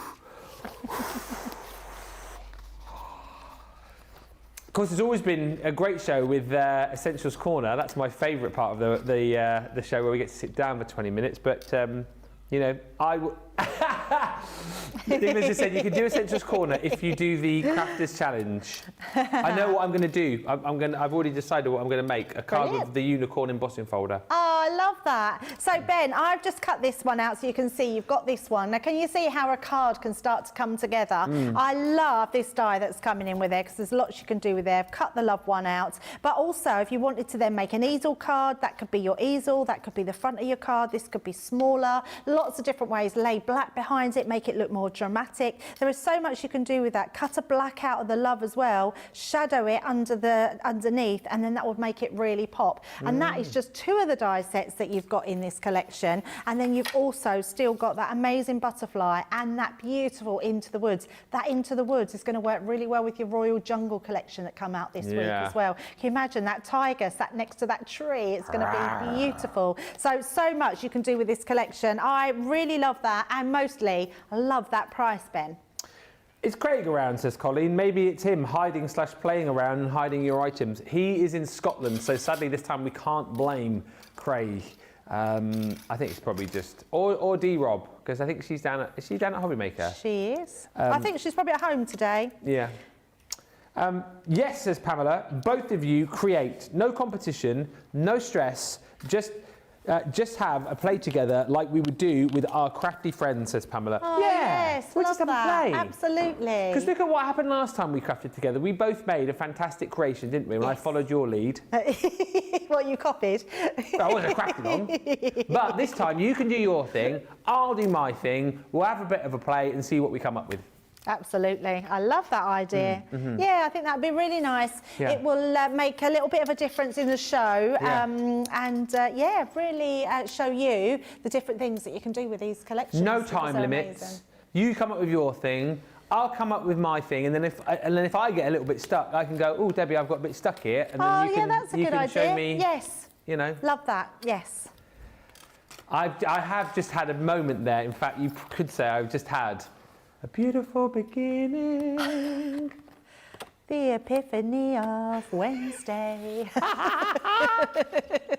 Of course, it's always been a great show with Essentials Corner. That's my favourite part of the show, where we get to sit down for 20 minutes. But you know, Nicholas just said you can do Essentials Corner if you do the Crafters Challenge. I know what I'm going to do. I've already decided what I'm going to make. A card with the unicorn embossing folder. Oh, I love that. So, Ben, I've just cut this one out so you can see you've got this one. Now, can you see how a card can start to come together? I love this die that's coming in with there because there's lots you can do with there. I've cut the love one out. But also, if you wanted to then make an easel card, that could be your easel, that could be the front of your card, this could be smaller. Lots of different ways. Lay black behind it, make it look more dramatic. There is so much you can do with that. Cut a black out of the love as well, shadow it underneath, and then that would make it really pop. And that is just 2 of the die sets that you've got in this collection. And then you've also still got that amazing butterfly and that beautiful Into the Woods. That Into the Woods is going to work really well with your Royal Jungle collection that come out this week as well. Can you imagine that tiger sat next to that tree? It's going to be beautiful. So much you can do with this collection. I really love that, and mostly I love that price, Ben. Is Craig around, says Colleen? Maybe it's him hiding / playing around and hiding your items. He is in Scotland, so sadly this time we can't blame Craig. I think it's probably just... Or D-Rob, because I think she's down at... Is she down at Hobbymaker? She is. I think she's probably at home today. Yeah. Yes, says Pamela, both of you create. No competition, no stress, just have a play together like we would do with our crafty friends, says Pamela. Oh, yes, we'll love just have that. a play. Absolutely. Because look at what happened last time we crafted together. We both made a fantastic creation, didn't we? When I followed your lead. What, you copied? Well, I wasn't crafting on. But this time you can do your thing, I'll do my thing, we'll have a bit of a play and see what we come up with. Absolutely. I love that idea. Yeah, I think that'd be really nice. It will make a little bit of a difference in the show and really show you the different things that you can do with these collections. No time limits. Amazing. You come up with your thing, I'll come up with my thing, and then if I get a little bit stuck, I can go, oh, Debbie, I've got a bit stuck here, and then you can show me. Yes. You know. Love that. Yes. I have just had a moment there. In fact, you could say I've just had a beautiful beginning. The epiphany of Wednesday. I'm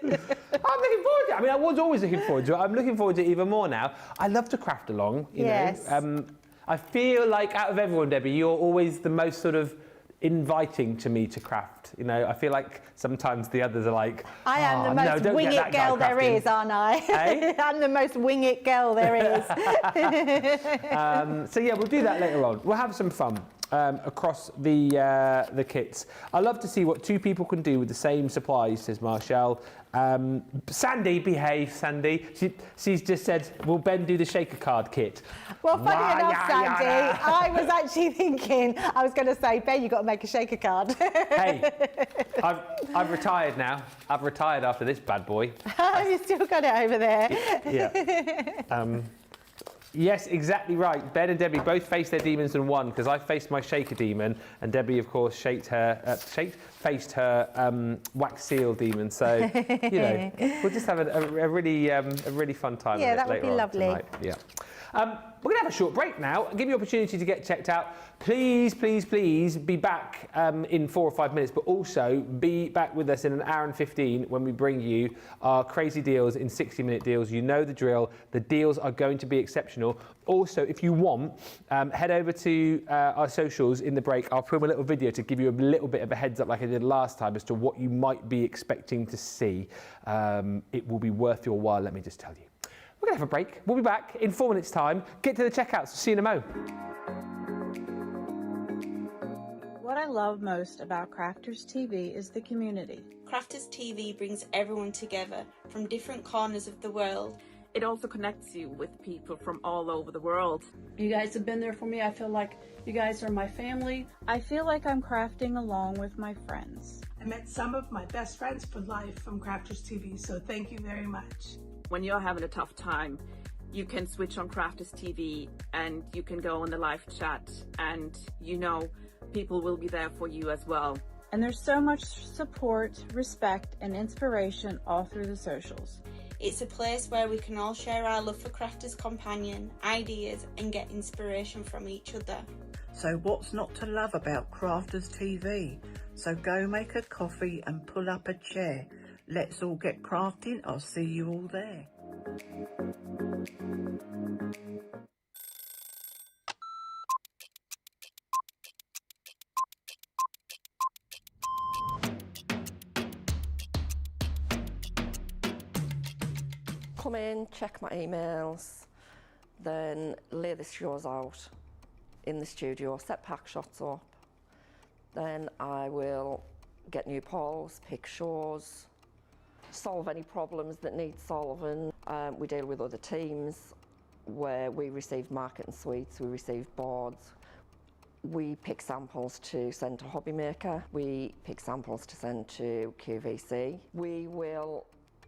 looking forward to it. I mean, I was always looking forward to it. I'm looking forward to it even more now. I love to craft along, you know. I feel like out of everyone, Debbie, you're always the most sort of inviting to me to craft. You know, I feel like sometimes the others are like, I am the most wing it girl there is, aren't I? Hey? I'm the most wing it girl there is. So yeah, we'll do that later on. We'll have some fun across the kits. I love to see what 2 people can do with the same supplies, says Marshall. Sandy, behave, Sandy. She's just said, will Ben do the shaker card kit? Well, funny enough, Sandy, I was actually thinking, I was going to say, Ben, you've got to make a shaker card. Hey, I've retired now. I've retired after this bad boy. You've still got it over there. Yeah. Yes, exactly right. Ben and Debbie both faced their demons and won, because I faced my shaker demon, and Debbie, of course, faced her wax seal demon. So, you know, we'll just have a really fun time. Yeah, that would be lovely. Tonight. Yeah. We're going to have a short break now. I'll give you an opportunity to get checked out. Please, please, please be back in 4 or 5 minutes, but also be back with us in an hour and 15 when we bring you our crazy deals in 60-minute deals. You know the drill. The deals are going to be exceptional. Also, if you want, head over to our socials in the break. I'll film a little video to give you a little bit of a heads up like I did last time as to what you might be expecting to see. It will be worth your while, let me just tell you. We're going to have a break. We'll be back in 4 minutes' time. Get to the checkouts. See you in a mo. What I love most about Crafters TV is the community. Crafters TV brings everyone together from different corners of the world. It also connects you with people from all over the world. You guys have been there for me. I feel like you guys are my family. I feel like I'm crafting along with my friends. I met some of my best friends for life from Crafters TV, so thank you very much. When you're having a tough time, you can switch on Crafters TV and you can go on the live chat, and you know people will be there for you as well. And there's so much support, respect, and inspiration all through the socials. It's a place where we can all share our love for Crafters Companion, ideas, and get inspiration from each other. So what's not to love about Crafters TV? So go make a coffee and pull up a chair. Let's all get crafting. I'll see you all there. Come in, check my emails, then lay the shows out in the studio, set pack shots up. Then I will get new polls, pick shows, solve any problems that need solving. We deal with other teams where we receive marketing suites, we receive boards. We pick samples to send to Hobby Maker. We pick samples to send to QVC. We will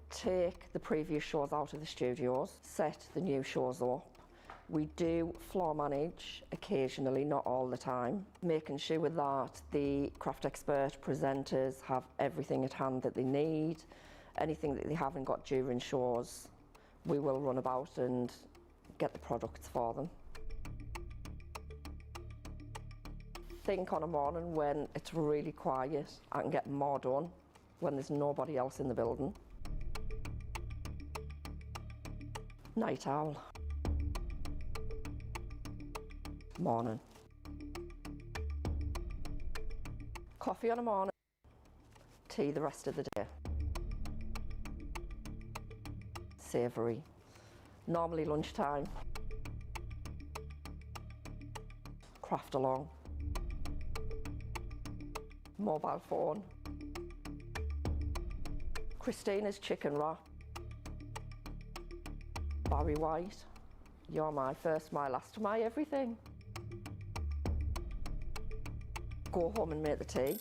take the previous shows out of the studios, set the new shows up. We do floor manage occasionally, not all the time, making sure that the craft expert presenters have everything at hand that they need. Anything that they haven't got during shows, we will run about and get the products for them. Think on a morning when it's really quiet, I can get more done when there's nobody else in the building. Night owl. Morning. Coffee on a morning, tea the rest of the day. Savoury. Normally lunchtime. Craft along. Mobile phone. Christina's chicken wrap. Barry White, you're my first, my last, my everything. Go home and make the tea.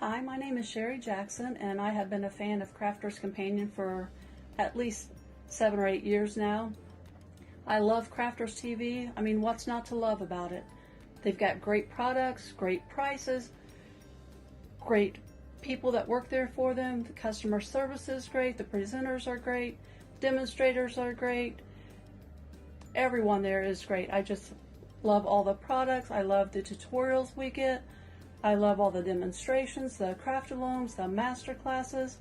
Hi, my name is Sherry Jackson, and I have been a fan of Crafter's Companion for at least 7 or 8 years now. I love Crafter's TV. I mean, what's not to love about it? They've got great products, great prices, great people that work there for them. The customer service is great. The presenters are great. Demonstrators are great. Everyone there is great. I just love all the products. I love the tutorials we get. I love all the demonstrations, the craft-alongs, the master classes.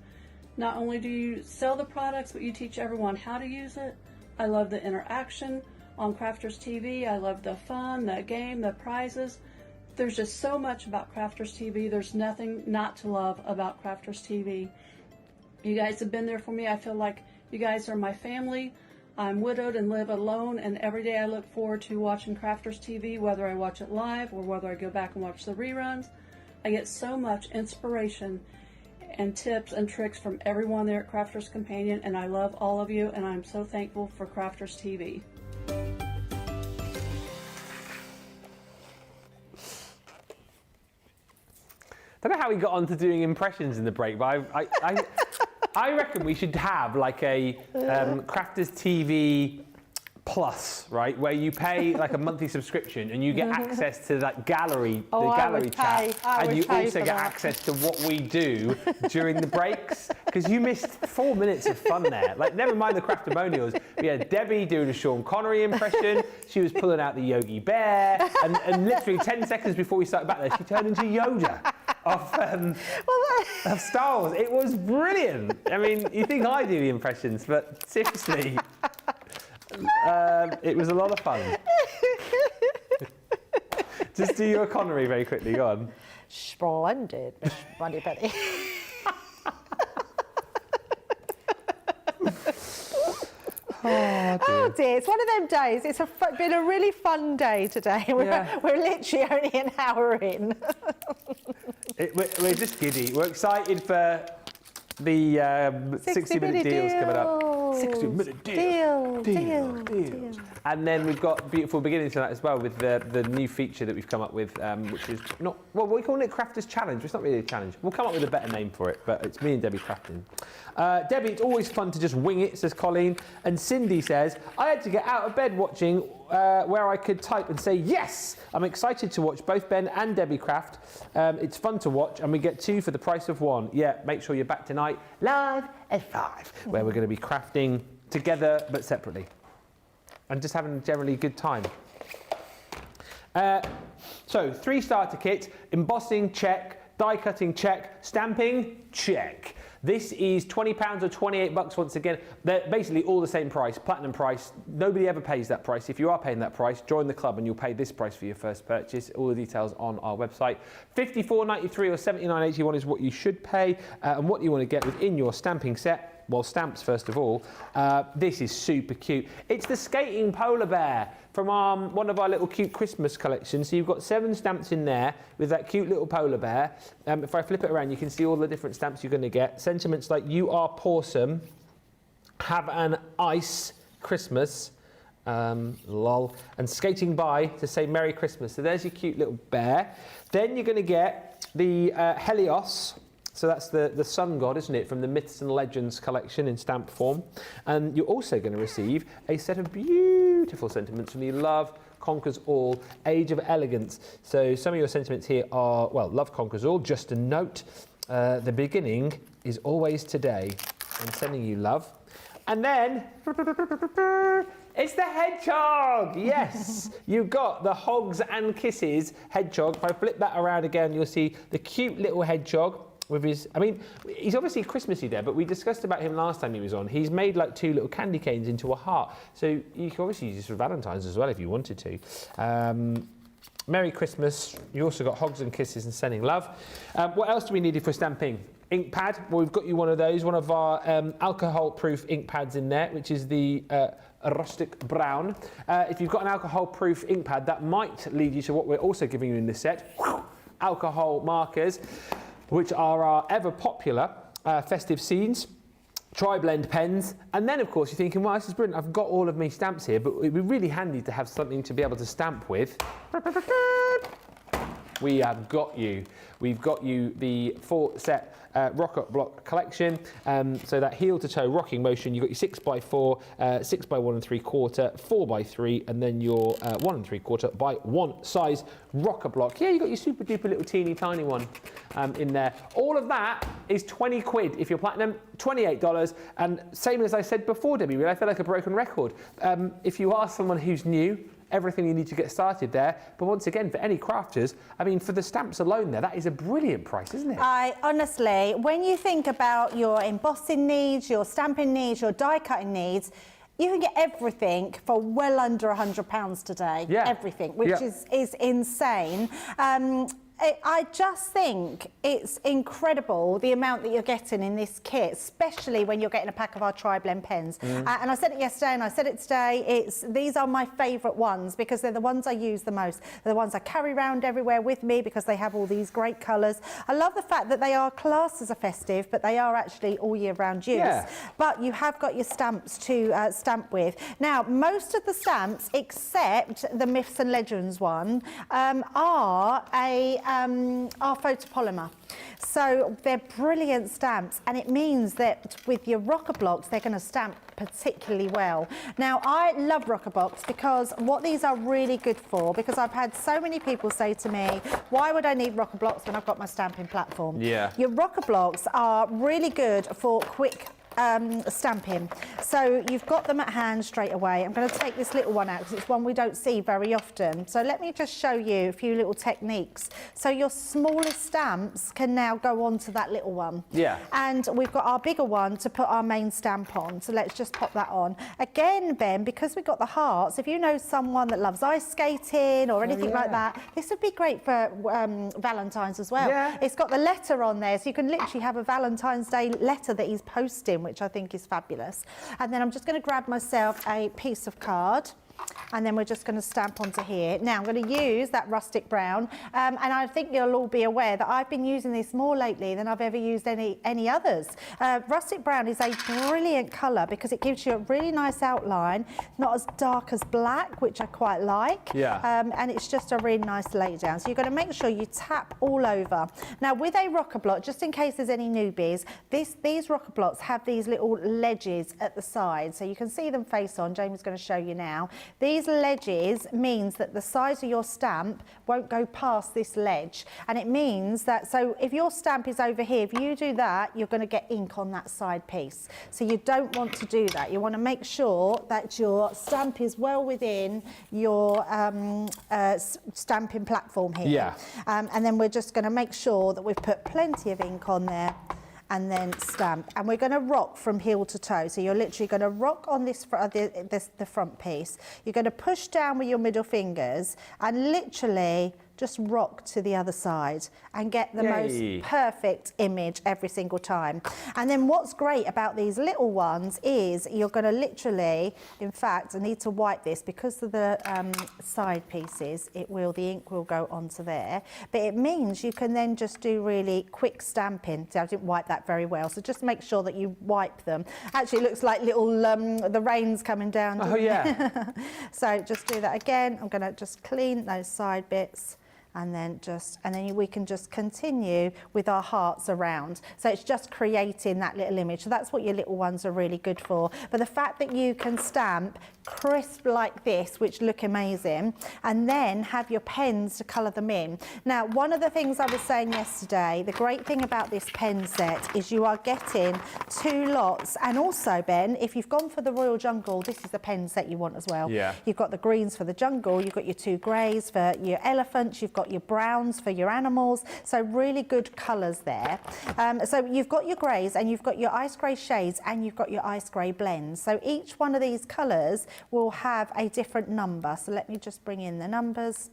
Not only do you sell the products, but you teach everyone how to use it. I love the interaction on Crafters TV. I love the fun, the game, the prizes. There's just so much about Crafters TV. There's nothing not to love about Crafters TV. You guys have been there for me. I feel like you guys are my family. I'm widowed and live alone, and every day I look forward to watching Crafters TV, whether I watch it live or whether I go back and watch the reruns. I get so much inspiration and tips and tricks from everyone there at Crafters Companion, and I love all of you, and I'm so thankful for Crafters TV. I don't know how we got on to doing impressions in the break, but I reckon we should have like a Crafters TV Plus, right, where you pay like a monthly subscription and you get access to that gallery, the gallery chat, and you also get access to what we do during the breaks, because you missed 4 minutes of fun there. Like, never mind the testimonials. We had Debbie doing a Sean Connery impression. She was pulling out the Yogi Bear, and literally 10 seconds before we started back there, she turned into Yoda of Star Wars. It was brilliant. I mean, you think I do the impressions, but seriously. It was a lot of fun. Just do your Connery very quickly, go on. Splendid, Miss Bunny Betty. Oh dear, it's one of them days. It's been a really fun day today. We're literally only an hour in. We're just giddy. We're excited for the 60-minute deals coming up. Deals. 60-minute deals. And then we've got beautiful beginnings to that as well with the new feature that we've come up with, which is not, well, we're calling it Crafters Challenge. It's not really a challenge. We'll come up with a better name for it, but it's me and Debbie crafting. Debbie, it's always fun to just wing it, says Colleen. And Cindy says, I had to get out of bed watching where I could type and say, yes, I'm excited to watch both Ben and Debbie craft. It's fun to watch and we get 2 for the price of 1. Yeah, make sure you're back tonight, live at 5, where we're going to be crafting together but separately. And just having a generally good time. So 3 starter kits, embossing, check, die cutting, check, stamping, check. This is £20 or $28 once again. They're basically all the same price, platinum price. Nobody ever pays that price. If you are paying that price, join the club and you'll pay this price for your first purchase. All the details on our website. £54.93 or $79.81 is what you should pay and what you want to get within your stamping set. Well, stamps first of all. This is super cute. It's the skating polar bear from one of our little cute Christmas collections. So you've got 7 stamps in there with that cute little polar bear. If I flip it around, you can see all the different stamps you're going to get. Sentiments like "You are pawsome," "Have an ice Christmas," lol, and "Skating by" to say Merry Christmas. So there's your cute little bear. Then you're going to get the Helios. So that's the sun god, isn't it, from the Myths and Legends collection in stamp form. And you're also going to receive a set of beautiful sentiments from the Love Conquers All, Age of Elegance. So some of your sentiments here are, well, love conquers all. Just a note, the beginning is always today. I'm sending you love. And then, it's the hedgehog! Yes! You've got the Hogs and Kisses hedgehog. If I flip that around again, you'll see the cute little hedgehog. With his, I mean, he's obviously Christmassy there, but we discussed about him last time he was on. He's made like 2 little candy canes into a heart. So you can obviously use this for Valentine's as well if you wanted to. Merry Christmas. You also got Hogs and Kisses and Sending Love. What else do we need for stamping? Ink pad. Well, we've got you one of those, one of our alcohol-proof ink pads in there, which is the rustic brown. If you've got an alcohol-proof ink pad, that might lead you to what we're also giving you in this set. Alcohol markers, which are our ever popular festive scenes, tri-blend pens, and then of course you're thinking, well, this is brilliant, I've got all of my stamps here, but it'd be really handy to have something to be able to stamp with. We have got you. We've got you the 4-set rocket block collection. So that heel to toe rocking motion, you've got your 6x4, 6x1 3/4, 4x3, and then your 1 3/4 by 1 size rocker block. Yeah, you've got your super duper little teeny tiny one in there. All of that is 20 quid if you're platinum, $28. And same as I said before, Debbie, I feel like a broken record. If you are someone who's new, everything you need to get started there. But once again, for any crafters, I mean, for the stamps alone there, that is a brilliant price, isn't it? Honestly, when you think about your embossing needs, your stamping needs, your die cutting needs, you can get everything for well under £100 today. Yeah. Everything, which is insane. I just think it's incredible the amount that you're getting in this kit, especially when you're getting a pack of our tri-blend pens. And I said it yesterday and I said it today, these are my favourite ones because they're the ones I use the most. They're the ones I carry around everywhere with me because they have all these great colours. I love the fact that they are classed as a festive, but they are actually all year round use. Yeah. But you have got your stamps to stamp with. Now, most of the stamps, except the Myths and Legends one, are photopolymer. So they're brilliant stamps, and it means that with your rocker blocks, they're going to stamp particularly well. Now, I love rocker blocks because what these are really good for, because I've had so many people say to me, why would I need rocker blocks when I've got my stamping platform? Yeah. Your rocker blocks are really good for quick stamping. So you've got them at hand straight away. I'm going to take this little one out because it's one we don't see very often. So let me just show you a few little techniques. So your smallest stamps can now go onto that little one. Yeah. And we've got our bigger one to put our main stamp on. So let's just pop that on. Again, Ben, because we've got the hearts, if you know someone that loves ice skating or anything like that, this would be great for Valentine's as well. Yeah. It's got the letter on there, so you can literally have a Valentine's Day letter that he's posting, which I think is fabulous. And then I'm just going to grab myself a piece of card. And then we're just going to stamp onto here. Now I'm going to use that rustic brown, and I think you'll all be aware that I've been using this more lately than I've ever used any others. Rustic brown is a brilliant colour because it gives you a really nice outline, not as dark as black, which I quite like. Yeah. And it's just a really nice lay down. So you're going to make sure you tap all over. Now with a rocker block, just in case there's any newbies, these rocker blocks have these little ledges at the side, so you can see them face on. Jamie's going to show you now. These ledges means that the size of your stamp won't go past this ledge, and it means that, so if your stamp is over here, if you do that, you're going to get ink on that side piece. So you don't want to do that. You want to make sure that your stamp is well within your stamping platform here. Yeah. And then we're just going to make sure that we've put plenty of ink on there, and then stamp, and we're going to rock from heel to toe. So you're literally going to rock on this the front piece. You're going to push down with your middle fingers and literally just rock to the other side and get the most perfect image every single time. And then what's great about these little ones is you're going to literally, in fact, I need to wipe this because of the side pieces, the ink will go onto there, but it means you can then just do really quick stamping. So I didn't wipe that very well, so just make sure that you wipe them. Actually, it looks like little, the rain's coming down. Oh yeah. So just do that again. I'm going to just clean those side bits. And then we can just continue with our hearts around. So it's just creating that little image. So that's what your little ones are really good for. But the fact that you can stamp crisp like this, which look amazing, and then have your pens to colour them in. Now, one of the things I was saying yesterday, the great thing about this pen set is you are getting 2 lots. And also, Ben, if you've gone for the Royal Jungle, this is the pen set you want as well. Yeah. You've got the greens for the jungle, you've got your 2 greys for your elephants, you've got your browns for your animals, so really good colours there. So you've got your greys and you've got your ice grey shades and you've got your ice grey blends. So each one of these colours will have a different number. So let me just bring in the numbers.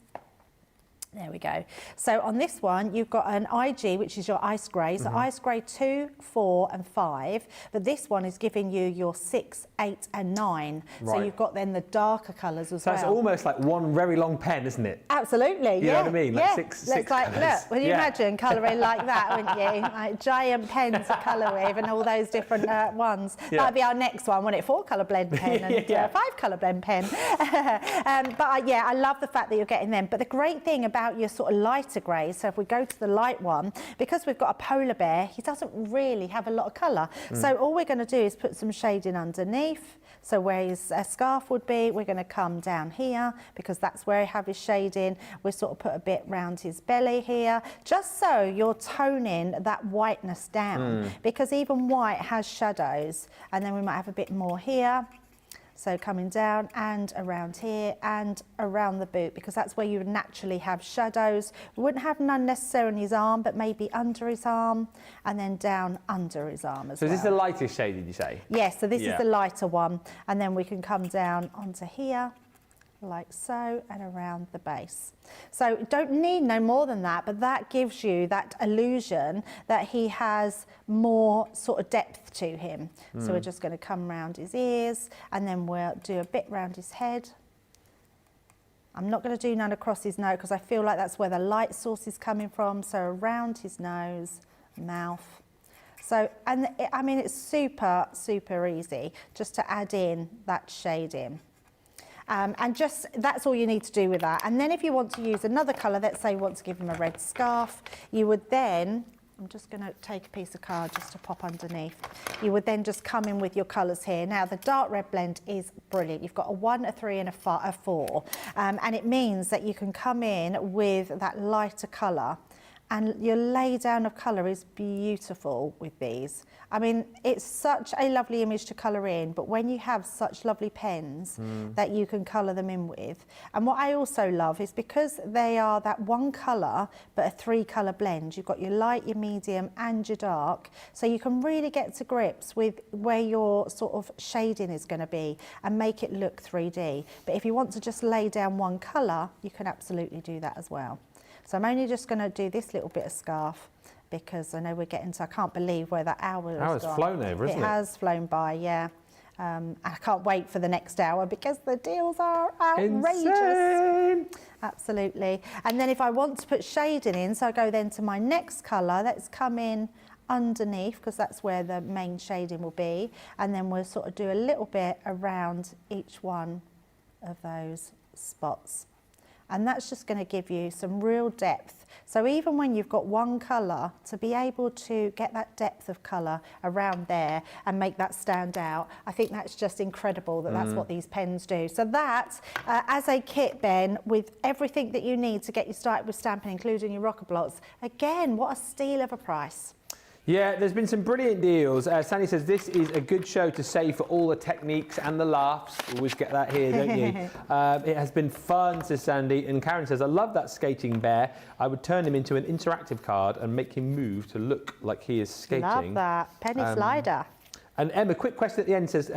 There we go. So on this one, you've got an IG, which is your ice grey. So ice grey 2, 4 and 5. But this one is giving you your 6, 8 and 9. Right. So you've got then the darker colours as well. So it's almost like one very long pen, isn't it? Absolutely, You know what I mean? Like six like, colours. look, would you imagine colouring like that, wouldn't you? Like giant pens to colour with and all those different ones. Yeah. That'd be our next one, wouldn't it? 4 colour blend pen and 5 colour blend pen. Yeah, I love the fact that you're getting them. But the great thing about your sort of lighter greys, so if we go to the light one, because we've got a polar bear, he doesn't really have a lot of colour. So all we're going to do is put some shading underneath. So where his scarf would be, we're going to come down here because that's where I have his shading. We'll sort of put a bit round his belly here, just so you're toning that whiteness down, because even white has shadows. And then we might have a bit more here. So coming down and around here and around the boot, because that's where you would naturally have shadows. We wouldn't have none necessarily on his arm, but maybe under his arm and then down under his arm as well. So is this the lightest shade, did you say? Yes, so this is the lighter one. And then we can come down onto here, like so, and around the base. So don't need no more than that, but that gives you that illusion that he has more sort of depth to him. So we're just going to come around his ears, and then we'll do a bit round his head. I'm not going to do none across his nose because I feel like that's where the light source is coming from. So around his nose, mouth. So, and I mean, it's super, super easy just to add in that shade in. And just, that's all you need to do with that. And then if you want to use another colour, let's say you want to give him a red scarf, you would then, I'm just going to take a piece of card just to pop underneath. You would then just come in with your colours here. Now, the dark red blend is brilliant. You've got a 1, a 3 and a 4. And it means that you can come in with that lighter colour. And your lay down of colour is beautiful with these. I mean, it's such a lovely image to colour in, but when you have such lovely pens that you can colour them in with. And what I also love is because they are that 1 colour, but a 3 colour blend, you've got your light, your medium and your dark. So you can really get to grips with where your sort of shading is going to be and make it look 3D. But if you want to just lay down 1 colour, you can absolutely do that as well. So I'm only just going to do this little bit of scarf because I know we're getting to, I can't believe where that hour has gone. Flown over, isn't it? It has flown by, yeah. I can't wait for the next hour because the deals are outrageous. Insane. Absolutely. And then if I want to put shading in, so I go then to my next colour, let's come in underneath because that's where the main shading will be, and then we'll sort of do a little bit around each one of those spots, and that's just going to give you some real depth. So even when you've got one colour, to be able to get that depth of colour around there and make that stand out, I think that's just incredible that that's what these pens do. So that, as a kit, Ben, with everything that you need to get you started with stamping, including your rocker blocks, again, what a steal of a price. Yeah, there's been some brilliant deals. Sandy says this is a good show to save for all the techniques and the laughs. Always get that here, don't you? It has been fun, says Sandy. And Karen says, I love that skating bear. I would turn him into an interactive card and make him move to look like he is skating. Love that. Penny slider. And Emma, quick question at the end says,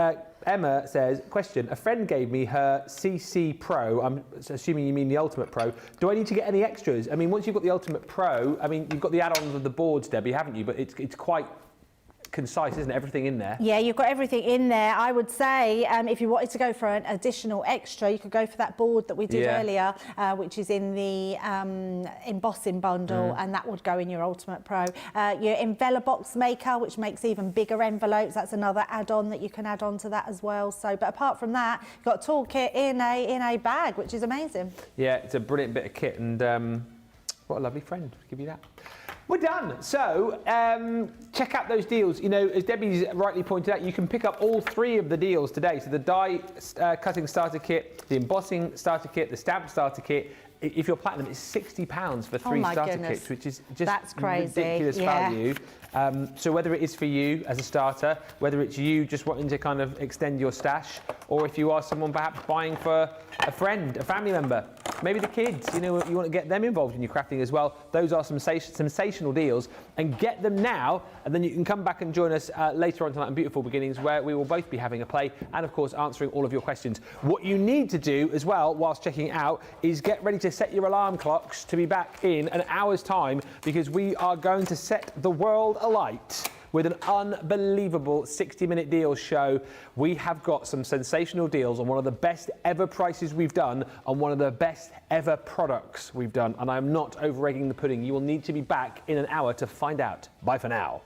Emma says, question, a friend gave me her CC Pro, I'm assuming you mean the Ultimate Pro. Do I need to get any extras? I mean, once you've got the Ultimate Pro, I mean, you've got the add-ons of the boards, Debbie, haven't you? But it's quite concise, isn't it? Everything in there. Yeah, you've got everything in there. I would say if you wanted to go for an additional extra, you could go for that board that we did earlier, which is in the embossing bundle, and that would go in your Ultimate Pro. Your envelope box maker, which makes even bigger envelopes, that's another add-on that you can add on to that as well. So, but apart from that, you've got a toolkit in a bag, which is amazing. Yeah, it's a brilliant bit of kit, and what a lovely friend to give you that. We're done. So check out those deals. You know, as Debbie's rightly pointed out, you can pick up all three of the deals today. So the die cutting starter kit, the embossing starter kit, the stamp starter kit. If you're platinum, it's £60 for three starter kits, which is just ridiculous value. So whether it is for you as a starter, whether it's you just wanting to kind of extend your stash, or if you are someone perhaps buying for a friend, a family member, maybe the kids, you know, you want to get them involved in your crafting as well. Those are some sensational deals, and get them now, and then you can come back and join us later on tonight on Beautiful Beginnings, where we will both be having a play and of course answering all of your questions. What you need to do as well whilst checking it out is get ready to set your alarm clocks to be back in an hour's time, because we are going to set the world alight with an unbelievable 60-minute deals show. We have got some sensational deals on one of the best ever prices we've done on one of the best ever products we've done, and I'm not over-egging the pudding. You will need to be back in an hour to find out. Bye for now.